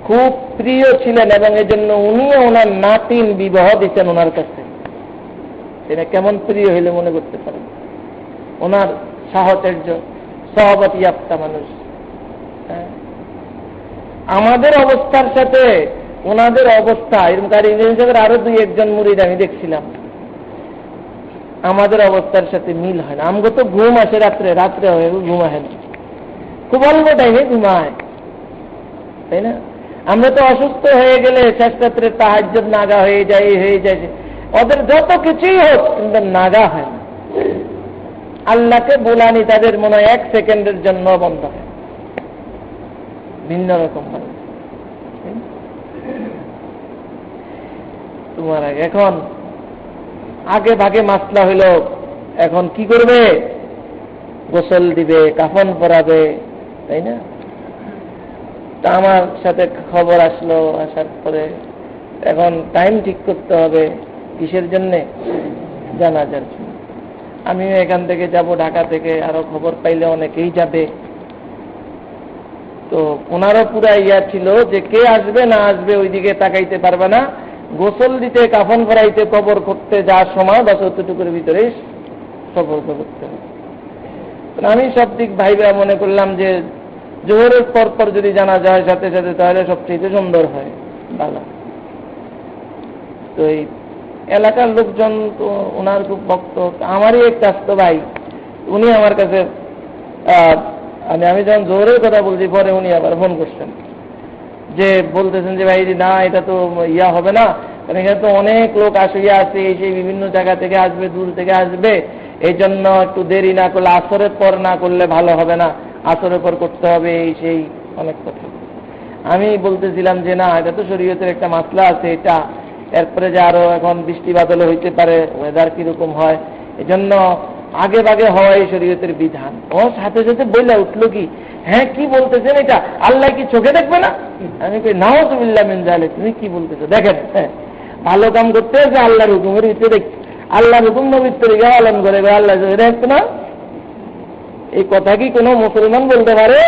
খুব প্রিয় ছিলেন, এবং এই জন্য উনিও ওনার নাতিন বিবাহ দিচ্ছেন ওনার কাছে। এটা কেমন প্রিয় হইলে মনে করতে পারেন। ওনার সাহচর্য, সহবতী আপ্তা মানুষ। আমাদের অবস্থার সাথে ওনাদের অবস্থা, এরকম কারি ইব্রাহিম সাহেবের আরো 2-1 মুরিদ আমি দেখছিলাম, আমাদের অবস্থার সাথে মিল হয় না। আমগো তো ঘুম আসে রাত্রে হয়ে ঘুম আসে না, খুব অল্প টাইমে ঘুমায়, তাই না? আমরা তো অসুস্থ হয়ে গেলে শেষ রাত্রে তাহাজ্জুদ নাগা হয়ে যায়। ওদের যত কিছুই হোক, কিন্তু নাগা হয় না। আল্লাহকে বোলানি তাদের মনে হয় 1 সেকেন্ডের জন্য বন্ধ হয়। ভিন্ন রকম ভাবে তোমার এখন আগে ভাগে মাসলা হইল, এখন কি করবে? গোসল দিবে, কাফন পরাবে, তাই না? তা আমার সাথে খবর আসলো, আসার পরে এখন টাইম ঠিক করতে হবে। কিসের জন্যে? জানাজার জন্য। আমিও এখান থেকে যাব, ঢাকা থেকে আরো খবর পাইলে অনেকেই যাবে। তো ওনারও পুরা ইয়া ছিল যে কে আসবে না আসবে ওইদিকে তাকাইতে পারবে না, গোসল দিতে, কাফন পরাইতে, কবর করতে যাওয়ার সময় বাস অতটুকুর ভিতরেই সফর করতে হবে। আমি সব দিক ভাইবা মনে করলাম যে জোহরের পর যদি জানা যায় সাথে সাথে, তাহলে সবচেয়ে সুন্দর হয়, ভালো। তো এই এলাকার লোকজন তো ওনার খুব ভক্ত। আমারই এক কাস্ত ভাই, উনি আমার কাছে, আমি যখন জোহরের কথা বলছি, পরে উনি আবার ফোন করছেন, যে বলতেছেন যে ভাই না, এটা তো ইয়া হবে না, কারণ এখানে তো অনেক লোক আসিয়া আছে, সেই বিভিন্ন জায়গা থেকে আসবে, দূর থেকে আসবে, এই জন্য একটু দেরি না করলে, আসরের পর না করলে ভালো হবে না, আসরের পর করতে হবে, এই সেই অনেক কথা। আমি বলতেছিলাম যে না, এটা তো শরীয়তের একটা মাসলা আছে, এটা এরপরে যে আরো এখন বৃষ্টি বাদল হইতে পারে, ওয়েদার কিরকম হয়, এই জন্য আগে ভাগে হওয়াই শরীয়তের বিধান। ও সাথে সাথে বইলা উঠলো কি হ্যাঁ কি বলতেছেন এটা? আল্লাহ কি চোখে দেখবে না? আমি কই নাউযুবিল্লাহ মিন যালিক, তুমি কি বলতেছো? দেখেন, হ্যাঁ, ভালো কাম করতে হচ্ছে আল্লাহর হুকুমের ভিতরে দেখ, আল্লাহর হুকুম নবীর তরিকা পালন করে, আল্লাহ চোখে দেখতো না। এই কথা কি কোনো মুসলমান বলতে পারে?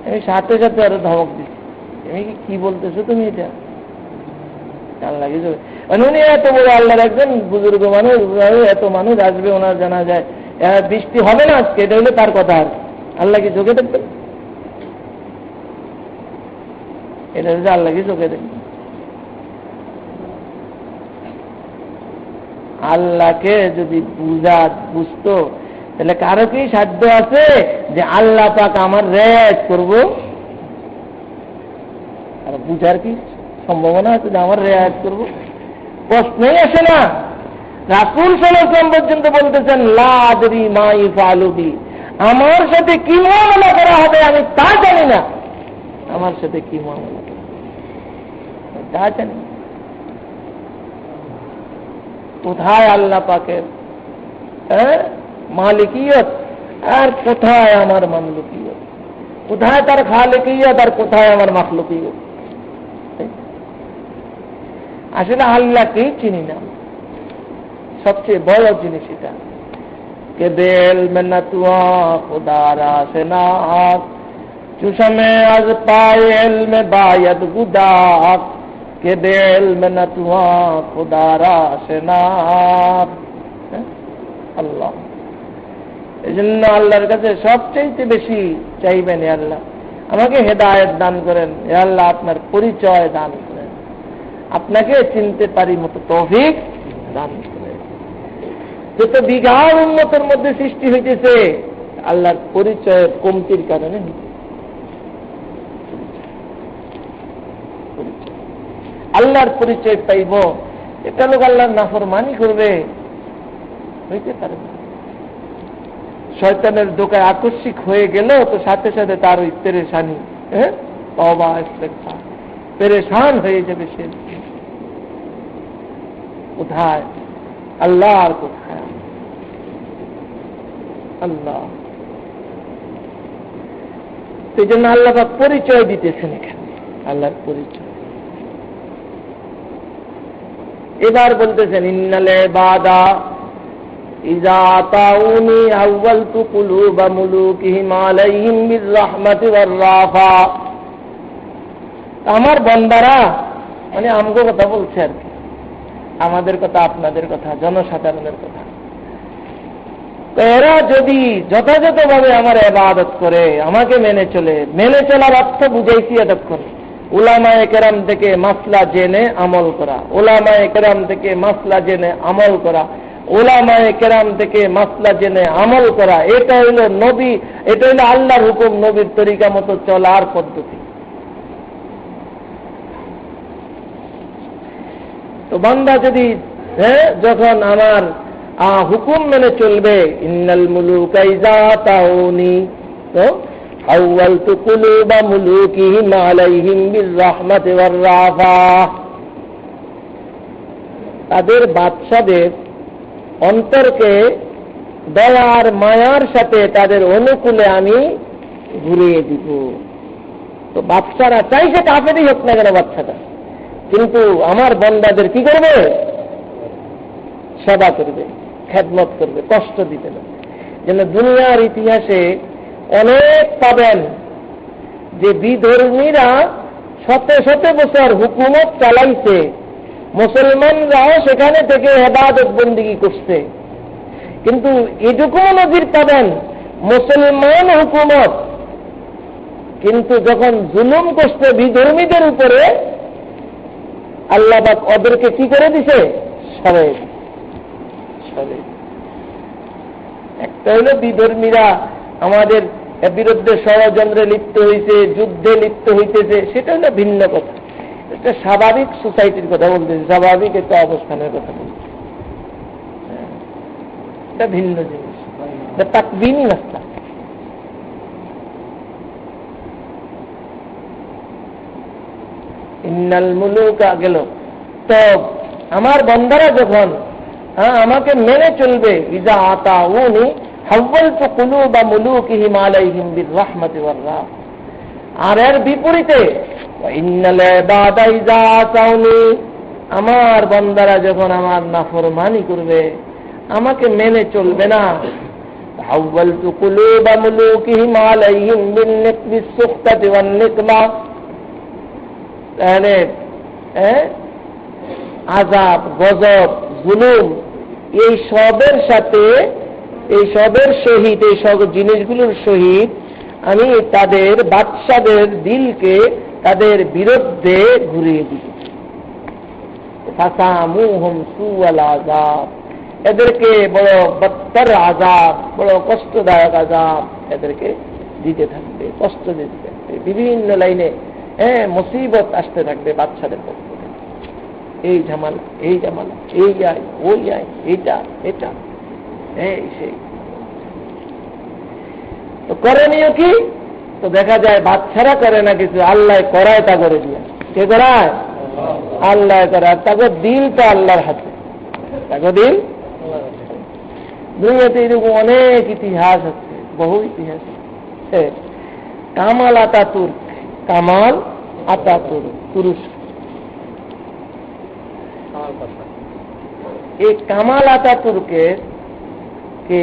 আমি সাথে সাথে আরো ধমক দিচ্ছি, তুমি কি বলতেছো তুমি এটা? আল্লাহ কিছু উনি এত বড় আল্লাহর একজন বুজুর্গ মানুষ, এত মানুষ আসবে ওনার জানা যায়, বৃষ্টি হবে না আজকে, এটা হলো তার কথা। আর আল্লাহ কি চোখে দেখবেন? এটা হচ্ছে আল্লাহ কি চোখে দেখবেন? আল্লাহকে যদি বুঝতো তাহলে কারো কি সাধ্য আছে যে আল্লাহ পাক আমার রেয়াত করবো? আর বুঝার কি সম্ভাবনা আছে যে আমার রেয়াত করবো? প্রশ্নই আসে না। রাসূল সাল্লাল্লাহু আলাইহি ওয়াসাল্লাম পর্যন্ত বলতেছেন লা আদরি মা ইফআলু বি, আমার সাথে কি মুআমালা করা হবে আমি তা জানি না। আমার সাথে কি মুআমালা তা জানি না। কোথায় আল্লাহ পাকের মালিকিয়ত আর কোথায় আমার মামলুকিয়ত? কোথায় তার খালিকিয়ত আর কোথায় আমার মাখলুকিয়ত? আসলে আল্লাহকেই চিনি না, সবচেয়ে বড় জিনিস এটা। কে বেল মে না তুয়া খুদারা সে না চুষমে আজ পায়েল মে বায়দ গুদাক, কে বেল মে না তুয়া খুদারা সে না। আল্লাহ, এই জন্য আল্লাহর কাছে সবচেয়ে বেশি চাইবেন, আল্লাহ আমাকে হেদায়েত দান করেন, আল্লাহ আপনার পরিচয় দান করেন, আপনাকে চিনতে পারি মতো তৌফিক দান করেন। যত বিঘার উন্নতের মধ্যে সৃষ্টি হইতেছে আল্লাহর পরিচয়ের কমতির কারণে। আল্লাহর পরিচয় পাইব, এটা লোক আল্লাহর নাফরমানি করবে, হইতে পারে না। শয়তানের ধোঁকায় আকস্মিক হয়ে গেল তো সাথে সাথে তার ওই পেরেশানি, তওবা ইস্তেগফার, পেরেশান হয়ে যাবে সে। কোথায় আল্লাহ আর কোথায় আল্লাহ? সেই জন্য আল্লাহ পরিচয় দিতেছেন এখানে, আল্লাহর পরিচয়। এবার বলতেছেন ইন্নাল ইবাদা ইযা আতাউনি আউয়ালতু কুলুবা মুলুকিহিম আলাইহিম বিররহমাতি ওয়ার রাফা। আমার বান্দারা, মানে আমগো কথা বলছে আর কি, আমাদের কথা, আপনাদের কথা, জনসাধারণের কথা। এরা যদি যথাযথভাবে আমার ইবাদত করে, আমাকে মেনে চলে, মেনে চলার অর্থ বুঝাইছি এতক্ষণ, উলামায়ে কেরাম থেকে মাসলা জেনে আমল করা, উলামায়ে কেরাম থেকে মাসলা জেনে আমল করা, উলামায়ে কেরাম থেকে মাসলা জেনে আমল করা, এটা হইল নবী, এটা হইল আল্লাহর হুকুম, নবীর তরিকা মতো চলার পদ্ধতি। তো বান্দা যদি যখন আমার হুকুম মেনে চলবে, ইন্নাল মুলুকা ইযা আতাউনি তো আউয়ালতু কুলুবা মুলুকিহিম আলাইহিম বিররহমাতি ওয়ার রাফা। তাদের বাদশাদের অন্তরকে দয়ার মায়ার সাথে তাদের অনুকূলে আমি ঘুরিয়ে দিব। তো বাদশারা চাই সে কাফেরই হোক না কেন বাদশাটা, কিন্তু আমার বান্দাদের কি করবে? সেবা করবে, খেদমত করবে, কষ্ট দিবে না। যেন দুনিয়ার ইতিহাসে অনেক পাবেন যে বিধর্মীরা শত শত বছর হুকুমত চালাইছে, মুসলমানরাও সেখানে থেকে ইবাদত বন্দেগী করছে, কিন্তু এটুকু নজির পাবেন মুসলমান হুকুমত কিন্তু যখন জুলুম করছে বিধর্মীদের উপরে, আল্লাহ পাক ওদেরকে কি করে দিছে? সরে। একটা হলো বিধর্মীরা আমাদের বিরুদ্ধে ষড়যন্ত্রে লিপ্ত হয়েছে, যুদ্ধে লিপ্ত হইতেছে, সেটা হলো ভিন্ন কথা। এটা স্বাভাবিক সোসাইটির কথা বলতেছে, স্বাভাবিক একটা অবস্থানের কথা বলতেছে, এটা ভিন্ন জিনিস, এটা তাকবীনী মাসলা। ইন্নাল মুলুকা গেল। তো আমার বান্দারা যখন আমাকে মেনে চলবে, ইজা আতাউনি হাওয়ালতু কুলুবা মুলুকিহিম আলাইহিম বিররাহমাতি ওয়ার-রাহমা। আর এর বিপরীতে ইন্নাল ইবাদা ইযা আসাউনি, আমার বান্দারা যখন আমার নাফরমানি করবে, আমাকে মেনে চলবে না, হাওয়ালতু কুলুবা মুলুকিহিম আলাইহিম বিস-সুখতাতি ওয়ান-নিকমা, তাহলে আযাব, গজব, জুলুম, এই সবের সাথে, এই সবের সহিত, এই সব জিনিসগুলোর সহিত আমি তাদের বাদশাদের দিলকে তাদের বিরুদ্ধে ঘুরিয়ে দিই। ফাসামুহুম সুআল আযাব, এদেরকে বড় বদতর আযাব, বড় কষ্টদায়ক আযাব এদেরকে দিতে থাকবে, কষ্ট দিতে থাকবে, বিভিন্ন লাইনে মুসিবত আসতে থাকবে বাদশাদের পক্ষ থেকে। এই ঝামেলা, এই ঝামেলা, এই আয়, ওই আয়, এইটা এটা, এই সেই। তো করণীয় কি? তো দেখা যায় বাচ্চারা করে না কিছু, আল্লাহ করায় তা করে দিয়ে। কে করায়? আল্লাহ করায়। তাকে দিল তো আল্লাহর হাতে, তাকে দিল। দুনিয়াতে এরকম অনেক ইতিহাস আছে, বহু ইতিহাস আছে। কামাল আতাতুর্ক, কামাল আতাতুর্ক তুরস্ক, এই কামাল আতাতুর্কের কে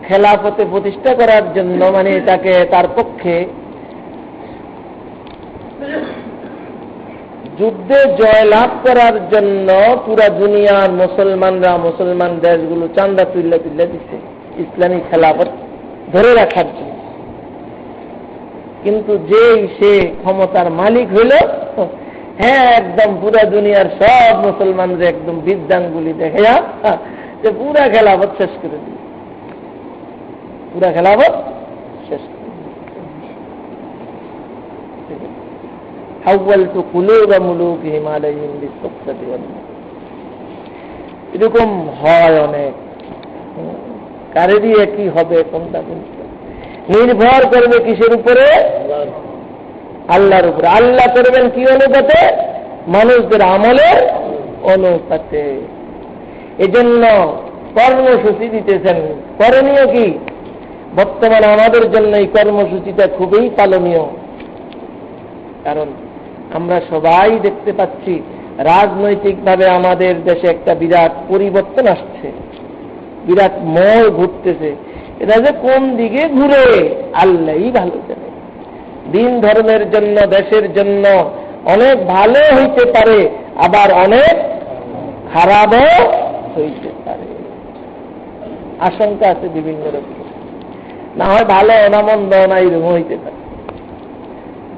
খেলাফতে প্রতিষ্ঠা করার জন্য, মানে তাকে তার পক্ষে যুদ্ধে জয়লাভ করার জন্য পুরা দুনিয়ার মুসলমানরা, মুসলমান দেশগুলো চান্দা তুল্লা তুল্লা দিচ্ছে ইসলামী খেলাফত ধরে রাখার জন্য। কিন্তু যেই সে ক্ষমতার মালিক হইল, একদম পুরা দুনিয়ার সব মুসলমানদের একদম বিদ্যাঙ্গুলি দেখে যে পুরা খেলাফত শেষ করে দিল, পুরা খেলাফত শেষ করে দিল। হাওয়ালতু কুলুবা মুলুকিহিম আলাইহিম বিস-সুখতাতি ওয়ান-নিকমা। এরকম হয় অনেক। কারে দিয়ে কি হবে কোনটা নির্ভর করবে কিসের উপরে? আল্লাহর উপরে। আল্লাহ করবেন কি অনুপাতে? মানুষদের আমলের অনুপাতে। এজন্য কর্মসূচি দিতেছেন। করণীয় কি? বর্তমানে আমাদের জন্য এই কর্মসূচিটা খুবই পালনীয়। কারণ আমরা সবাই দেখতে পাচ্ছি রাজনৈতিকভাবে আমাদের দেশে একটা বিরাট পরিবর্তন আসছে, বিরাট মোড় ঘুরতেছে। এটা যে কোন দিকে ঘুরে আল্লাহই ভালো জানে। দিন ধর্মের জন্য, দেশের জন্য অনেক ভালো হইতে পারে, আবার অনেক খারাপও হইতে পারে। আশঙ্কা আছে বিভিন্ন রকম, না হয় ভালো না মন্দ না এরকম হইতে পারে।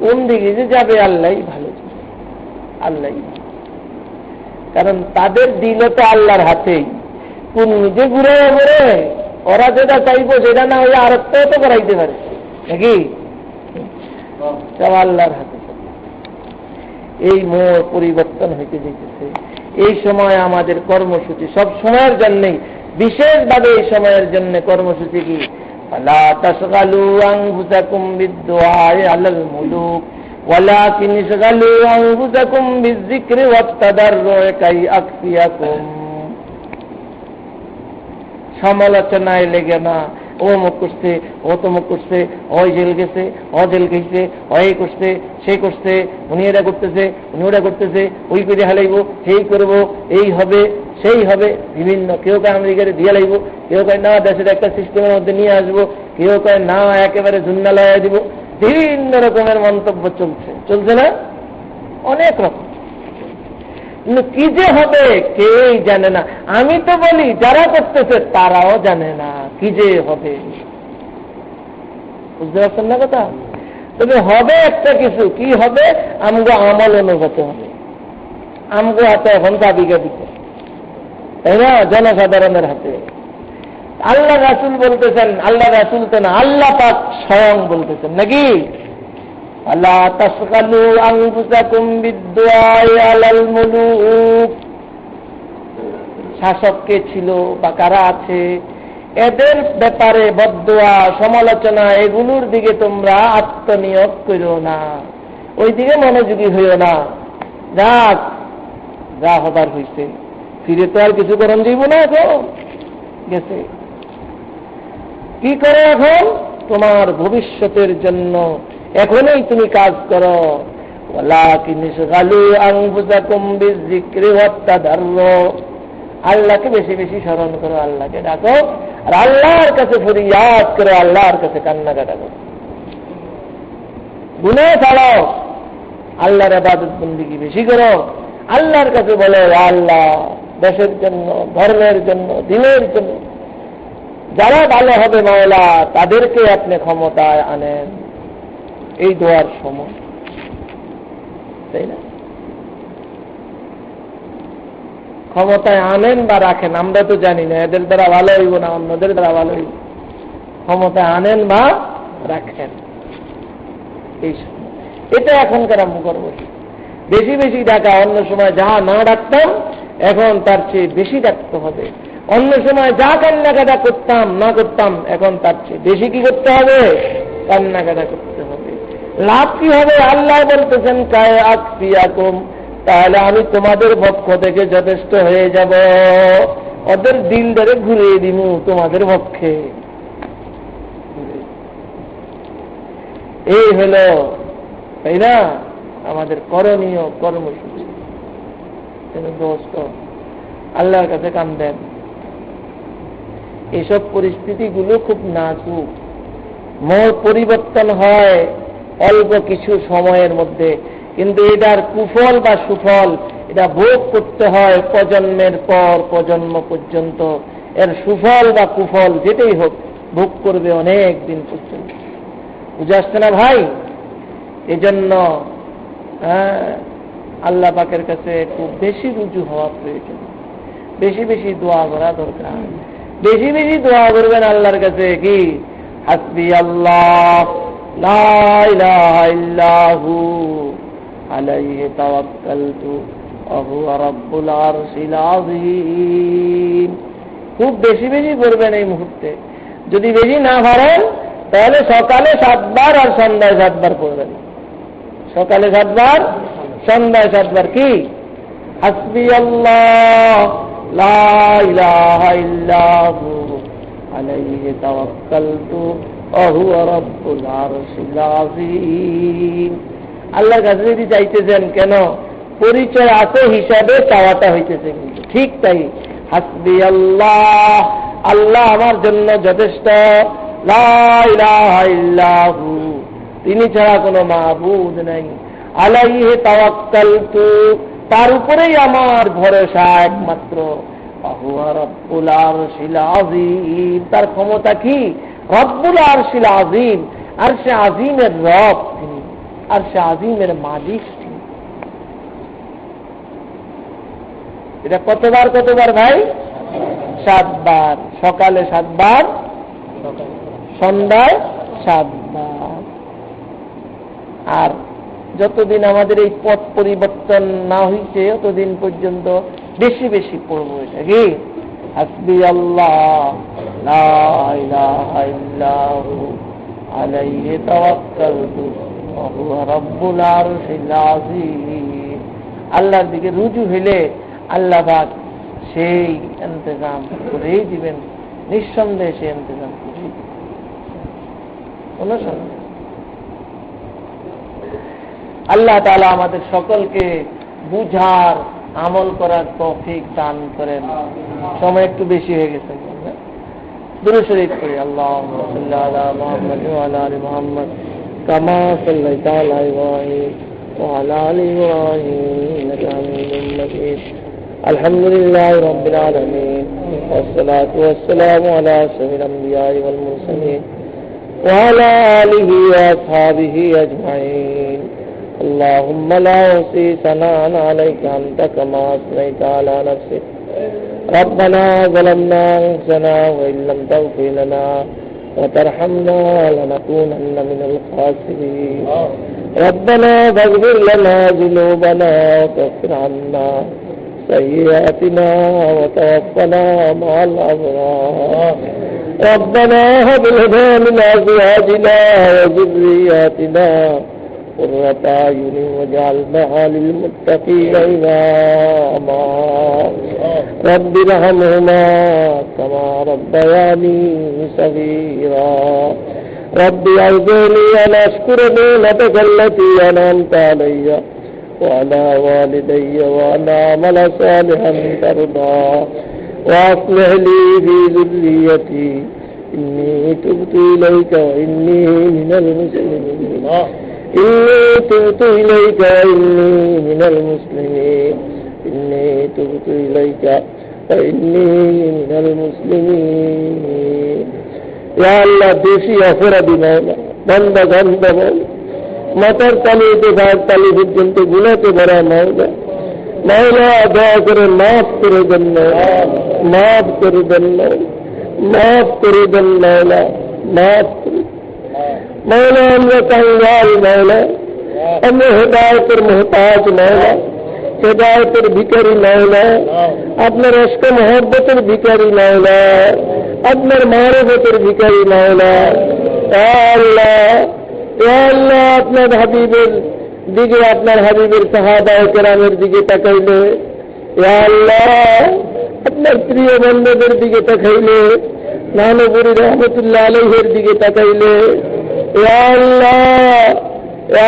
কোন দিকে যে যাবে আল্লাহই ভালো জানে, আল্লাহই। কারণ তাদের দিল তো আল্লাহর হাতেই। কোন নিজে ঘুরে ঘুরে ওরা যেটা চাইবো সেটা না হলে আরেকটাও তো করাইতে পারে নাকি? সব আল্লাহর হাতে। এই মোড় পরিবর্তন হইতে যেতেছে। এই সময় আমাদের কর্মসূচি সব সময়ের জন্যই, বিশেষভাবে এই সময়ের জন্য কর্মসূচি কি? লা তাশগালু আনফুসাকুম বিদ-দুআই আলাল মুলুক ওয়ালাকিন ইশগালু আনফুসাকুম বিয-যিকরি ওয়াত-তাদাররুই কাই আকফিয়াকুম। সমালোচনায় লেগে না, ও অমুক করছে, ও তমুক করছে, ওই জেল গেছে, ও জেল গেছে, ওই করছে, সে করছে, উনি এটা করতেছে, উনি ওটা করতেছে, ওই করে হালাইব, সেই করব, এই হবে, সেই হবে। বিভিন্ন কেউ কয় আমেরিকারে দিয়ে লাইব, কেউ কয় না দেশের একটা সিস্টেমের মধ্যে নিয়ে আসবো, কেউ কয় না একেবারে ঝুন্না লাগাই দিব। বিভিন্ন রকমের মন্তব্য চলছে, চলছে না? অনেক রকম। কি যে হবে কেউই জানে না। আমি তো বলি যারা করতেছে তারাও জানে না কি যে হবে। বুঝতে পারছেন না কথা? তবে হবে একটা কিছু, কি হবে? আমগো আমল অনুগত হবে। আমগো হাতে এখন চাবিকা দিতে, তাই না? জনসাধারণের হাতে। আল্লাহ রাসূল বলতেছেন, আল্লাহ রাসূল তো না, আল্লাহ পাক স্বয়ং বলতেছেন নাকি? লা তাশগালু আনফুসাকুম বিদ-দুআই আলাল মুলুক। শাসক কে ছিল বা কারা আছে এদের ব্যাপারে বদদোয়া, সমালোচনা এগুলোর দিকে তোমরা আত্মনিয়োগ করো না, ওই দিকে মনোযোগী হইও না। যাক, যা হবার হইছে, ফিরে তো আর কিছু করণ দিব না, তো গেছে। কি করো এখন? তোমার ভবিষ্যতের জন্য এখনই তুমি কাজ করো। ওয়ালাকিন ইশগালু আনফুসাকুম বিযিকরি ওয়াত তাদাররু, আল্লাহকে বেশি বেশি স্মরণ করো, আল্লাহকে ডাকো, আর আল্লাহর কাছে ফরিয়াদ করো, আল্লাহর কাছে কান্নাকাটা করো। গুনাহ ছাড়াও, আল্লাহর ইবাদত বন্দেগী বেশি করো, আল্লাহর কাছে বলো, আল্লাহ দেশের জন্য, ধর্মের জন্য, দ্বীনের জন্য যারা ভালো হবে মাওলা তাদেরকে আপনি ক্ষমতায় আনেন। এই দোয়ার সময়, তাই না? ক্ষমতায় আনেন বা রাখেন আমরা তো জানি না, এদের দ্বারা ভালো হইব না অন্যদের দ্বারা ভালো হইব। ক্ষমতায় আনেন বা রাখেন, এই সময় এটা এখনকার আমি করবো। বেশি বেশি ডাকা, অন্য সময় যা না ডাকতাম এখন তার চেয়ে বেশি ডাকতে হবে। অন্য সময় যা কান্নাকাটা করতাম না করতাম, এখন তার চেয়ে বেশি কি করতে হবে? কান্নাকাটা করতে হবে। লাভ কি হবে? আল্লাহ বলতেছেন কায়ে আকফিয়াকুম, তাহলে আমি তোমাদের পক্ষ থেকে যথেষ্ট হয়ে যাব, ওদের দিল ধরে ঘুরিয়ে দিব তোমাদের পক্ষে। এই হলো, তাই না, আমাদের করণীয় কর্মসূচি। দোস্ত আল্লাহর কাছে কান্দেন। এসব পরিস্থিতিগুলো খুব নাজুক, মোর পরিবর্তন হয় অল্প কিছু সময়ের মধ্যে, কিন্তু এটার কুফল বা সুফল এটা ভোগ করতে হয় প্রজন্মের পর প্রজন্ম পর্যন্ত। এর সুফল বা কুফল যেটাই হোক ভোগ করবে অনেক দিন পর্যন্ত। বুঝে আসছে না ভাই? এজন্য আল্লাহ পাকের কাছে খুব বেশি রুজু হওয়া প্রয়োজন, বেশি বেশি দোয়া করা দরকার। বেশি বেশি দোয়া করবেন আল্লাহর কাছে, কি হাসবি আল্লাহ লা ইলাহা ইল্লাহু আলাইহি তাওয়াক্কালতু ওয়া হুয়া রাব্বুল আরশিল আযীম। খুব বেশি বেশি করবেন এই মুহূর্তে। যদি বেশি না পারেন তাহলে সকালে 7 বার আর সন্ধ্যায় 7 বার পড়বেন। সকালে 7 বার, সন্ধ্যায় 7 বার। কি হাসবি আল্লাহ লা ইলাহা ইল্লাহু আলাইহি তাওয়াক্কালতু ওয়া হুয়া রাব্বুল আরশিল আযীম। আল্লাহর কাছে যদি চাইতেছেন, কেন পরিচয় আছে হিসাবে চাওয়াটা হইতেছে, কিন্তু ঠিক তাই। হাসবি আল্লাহ, আল্লাহ আমার জন্য যথেষ্ট, লা ইলাহা ইল্লাহু, তিনি ছাড়া কোনো মাবুদ নাই, আলাইহি তাওয়াক্কালতু, তার উপরেই আমার ভরসা একমাত্র, ওয়া হুয়া রাব্বুল আরশিল আযীম, তার ক্ষমতা কি? রব্বুল আরশিল আযীম, আরশে আযীমের রব তিনি, আরশে আযীমের মালিক তিনি। এটা কতবার কতবার ভাই? 7 বার। সকালে 7 বার, সন্ধ্যায় 7 বার। আর যতদিন আমাদের এই পথ পরিবর্তন না হইছে ততদিন পর্যন্ত বেশি বেশি পড়বো এটা। কি হাসবি আল্লাহ লা ইলাহা ইল্লাহু আলাইহি তাওয়াক্কালতু ওয়া হুয়া রাব্বুল আরশিল আযীম। আল্লাহর দিকে রুজু হইলে আল্লাহ পাক সেই ইন্তজাম করেই দিবেন, নিঃসন্দেহে সেই ইন্তজাম করেই দিবেন, কোনো সন্দেহ। আল্লাহ তাআলা আমাদের সকলকে বুঝার, আমল করার তৌফিক দান করেন। সময় একটু বেশি হয়ে গেছে, দুরূদ শরীফ পড়ি। আল্লাহুম্মা সাল্লি আলা মুহাম্মাদ ওয়া আলা আলি মুহাম্মাদ কামা সাল্লাইতা আলা ইব্রাহিম ওয়া আলা আলি ইব্রাহিম ইন্নাকা হামিদুম মাজিদ। আলহামদুলিল্লাহি রাব্বিল আলামিন ওয়াস সালাতু ওয়াস সালামু আলা আশরাফিল আমবিয়াই ওয়াল মুরসালিন ওয়া আলা আলিহি ওয়া আসহাবিহি আজমাইন। اللهم لا أحصي ثناء عليك أنت كما أثنيت على نفسك. ربنا ظلمنا أنفسنا وإن لم تغفر لنا وترحمنا لنكونن من الخاسرين. ربنا فاغفر لنا ذنوبنا وكفر عنا سيئاتنا وتوفنا مع الأبرار. ربنا هب لنا من أزواجنا وذرياتنا قرة أعين واجعلنا للمتقين إماما رب ارحمهما كما ربياني صغيرا رب أعوذني أن أشكر نعمتك التي أنعمت علي وعلى والدي وأن أعمل صالحا ترضى وأصلح لي في ذريتي إني تبت إليك وإني من المسلمين إني تبت إليك وإني من المسلمين إني تبت إليك وإني من المسلمين يا الله دوشي أفرادي مولا بند غند مولا মাথার তালি দেখার তালি পর্যন্ত গুনাতে ভরা মাওলা মাওলা দয়া করে মাফ করে দেন মাফ করে দেন মাফ করে দেন মাওলা মাফ করে মাওলা আমরা কাঙ্গাল মাওলা আমরা হেদায়েতের মুহতাজ মাওলা হেদায়েতের ভিখারি মাওলা আপনার ইশক মোহব্বতের ভিখারি মাওলা আপনার মারিফতের ভিখারি মাওলা আল্লাহ আল্লাহ আপনার হাবিবের দিকে আপনার হাবিবের সাহাবায়ে কেরামের দিকে তাকাইলে আল্লাহ আপনার প্রিয় বন্ধুদের দিকে তাকাইলে নানবুরি রহমতুল্লাহ আলাইহির দিকে তাকাইলে আল্লাহ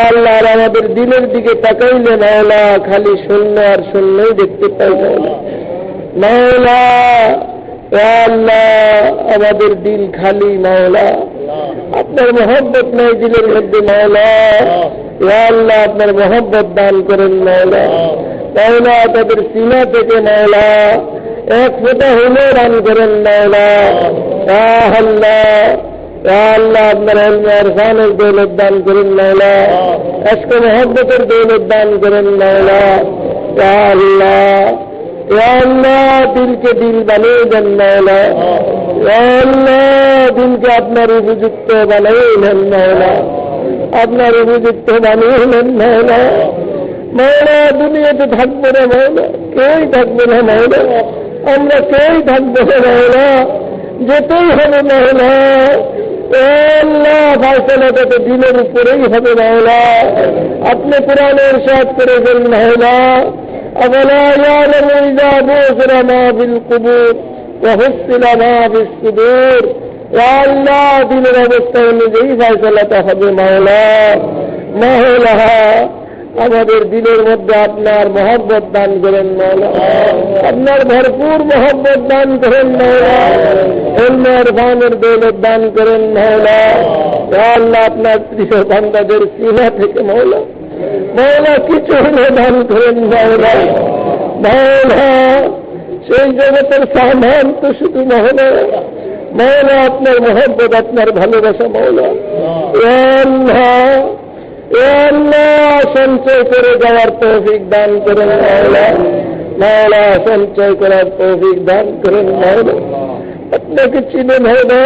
আল্লাহ আমাদের দিলের দিকে তাকাইলে মাওলা খালি শূন্য আর শূন্যই দেখতে পাই মাওলা আল্লাহ আমাদের দিল খালি মাওলা আপনার মোহব্বত নাই দিলের মধ্যে মাওলা আল্লাহ আপনার মোহব্বত দান করেন মাওলা মাওলা তাদের সিনা থেকে মাওলা এক ফোঁটা হলে দান করেন মাওলা আল্লাহ আল্লাহ আপনার ইরফানের দৌলত দান করেন মাওলা ইশক মোহব্বতের দৌলত দান করেন মাওলা আল্লাহ আল্লাহ দিলকে দিল বানিয়ে দেন মাওলা আল্লাহ দিলকে আপনার উপযুক্ত বানিয়ে নেন মাওলা আপনার উপযুক্ত বানিয়ে নেন মাওলা মাওলা দুনিয়াতে থাকবো না মাওলা কেউই থাকবে না মাওলা আমরা কেউই থাকবো না মাওলা যেতেই হবে মাওলা আল্লাহ ফায়সালাটা তো দিলের উপরেই হবে মাওলা আপনি কোরআনের ইরশাদ করেছেন মাওলা أفلا يعلم إذا بؤثر ما في القبور وحصل ما في الصدور يا الله দিনের অবস্থা অনুযায়ী ফায়সালাটা হবে মাওলা মাওলা আমাদের দিলের মধ্যে আপনার মহব্বত দান করেন মাওলা আপনার ভরপুর মহব্বত দান করেন মাওলা ইলমে ইরফানের দৌলত দান করেন মাওলা ইয়া আল্লাহ আপনার প্রিয় বান্দাদের সিনা থেকে মাওলা মাওলা কিছু হলে দান করেন মাওলা মাওলা সেই জগতের সামান তো শুধু মাওলা মাওলা আপনার মহব্বত আপনার ভালোবাসা মাওলা আল্লাহ সঞ্চয় করে যাওয়ার তৌফিক দান করেন মাওলা মাওলা সঞ্চয় করার তৌফিক দান করেন মাওলা আপনাকে চিনে মাওলা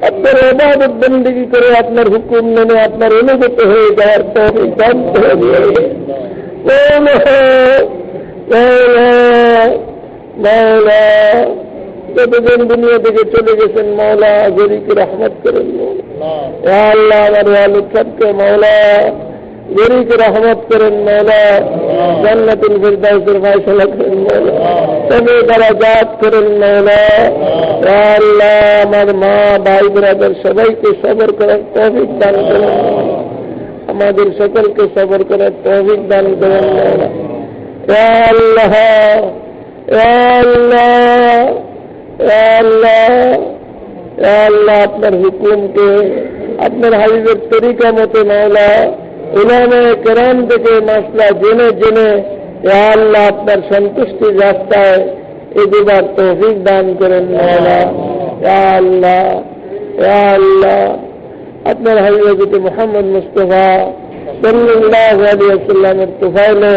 আপনার ইবাদত বন্দেগী করে আপনার হুকুম মেনে আপনার অনুগত হয়ে যাওয়ার তৌফিক দান করেন মাওলা যতজন দুনিয়া থেকে চলে গেছেন মাওলা গরিকে রহমত করেন মাওলা আল্লাহ আমার ওয়ালিদ সাহেবকে মাওলা গরিকে রহমত করেন মাওলা জান্নাতুল ফিরদাউসের ফায়সালা করেন মাওলা তবে দারাজাত করেন মাওলা আল্লাহ আমার মা ভাই ব্রাদার সবাইকে সবর করার তৌফিক দান করেন আমাদের সকলকে সবর করার তৌফিক দান করেন মাওলা আল্লাহ আল্লাহ আল্লাহ আল্লাহ আপনার হুকুমকে আপনার হাবিবের তরিকা মতো মাওলা উলামায়ে কেরাম থেকে মাসলা জেনে জেনে আল্লাহ আপনার সন্তুষ্টির রাস্তায় এগোবার তৌফিক দান করেন মাওলা আল্লাহ আল্লাহ আপনার হাবিব মুহাম্মদ মুস্তাফা সাল্লাল্লাহু আলাইহি ওয়াসাল্লামের তোফাইলে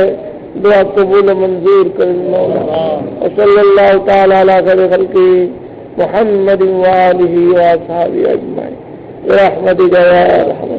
दुआ कबूल मंजूर करें मौला सल्लल्लाहु तआला अला खैरि खल्क़ि मुहम्मद व आलिहि व असहाबिहि अजमाइन बिरहमतिका या अरहम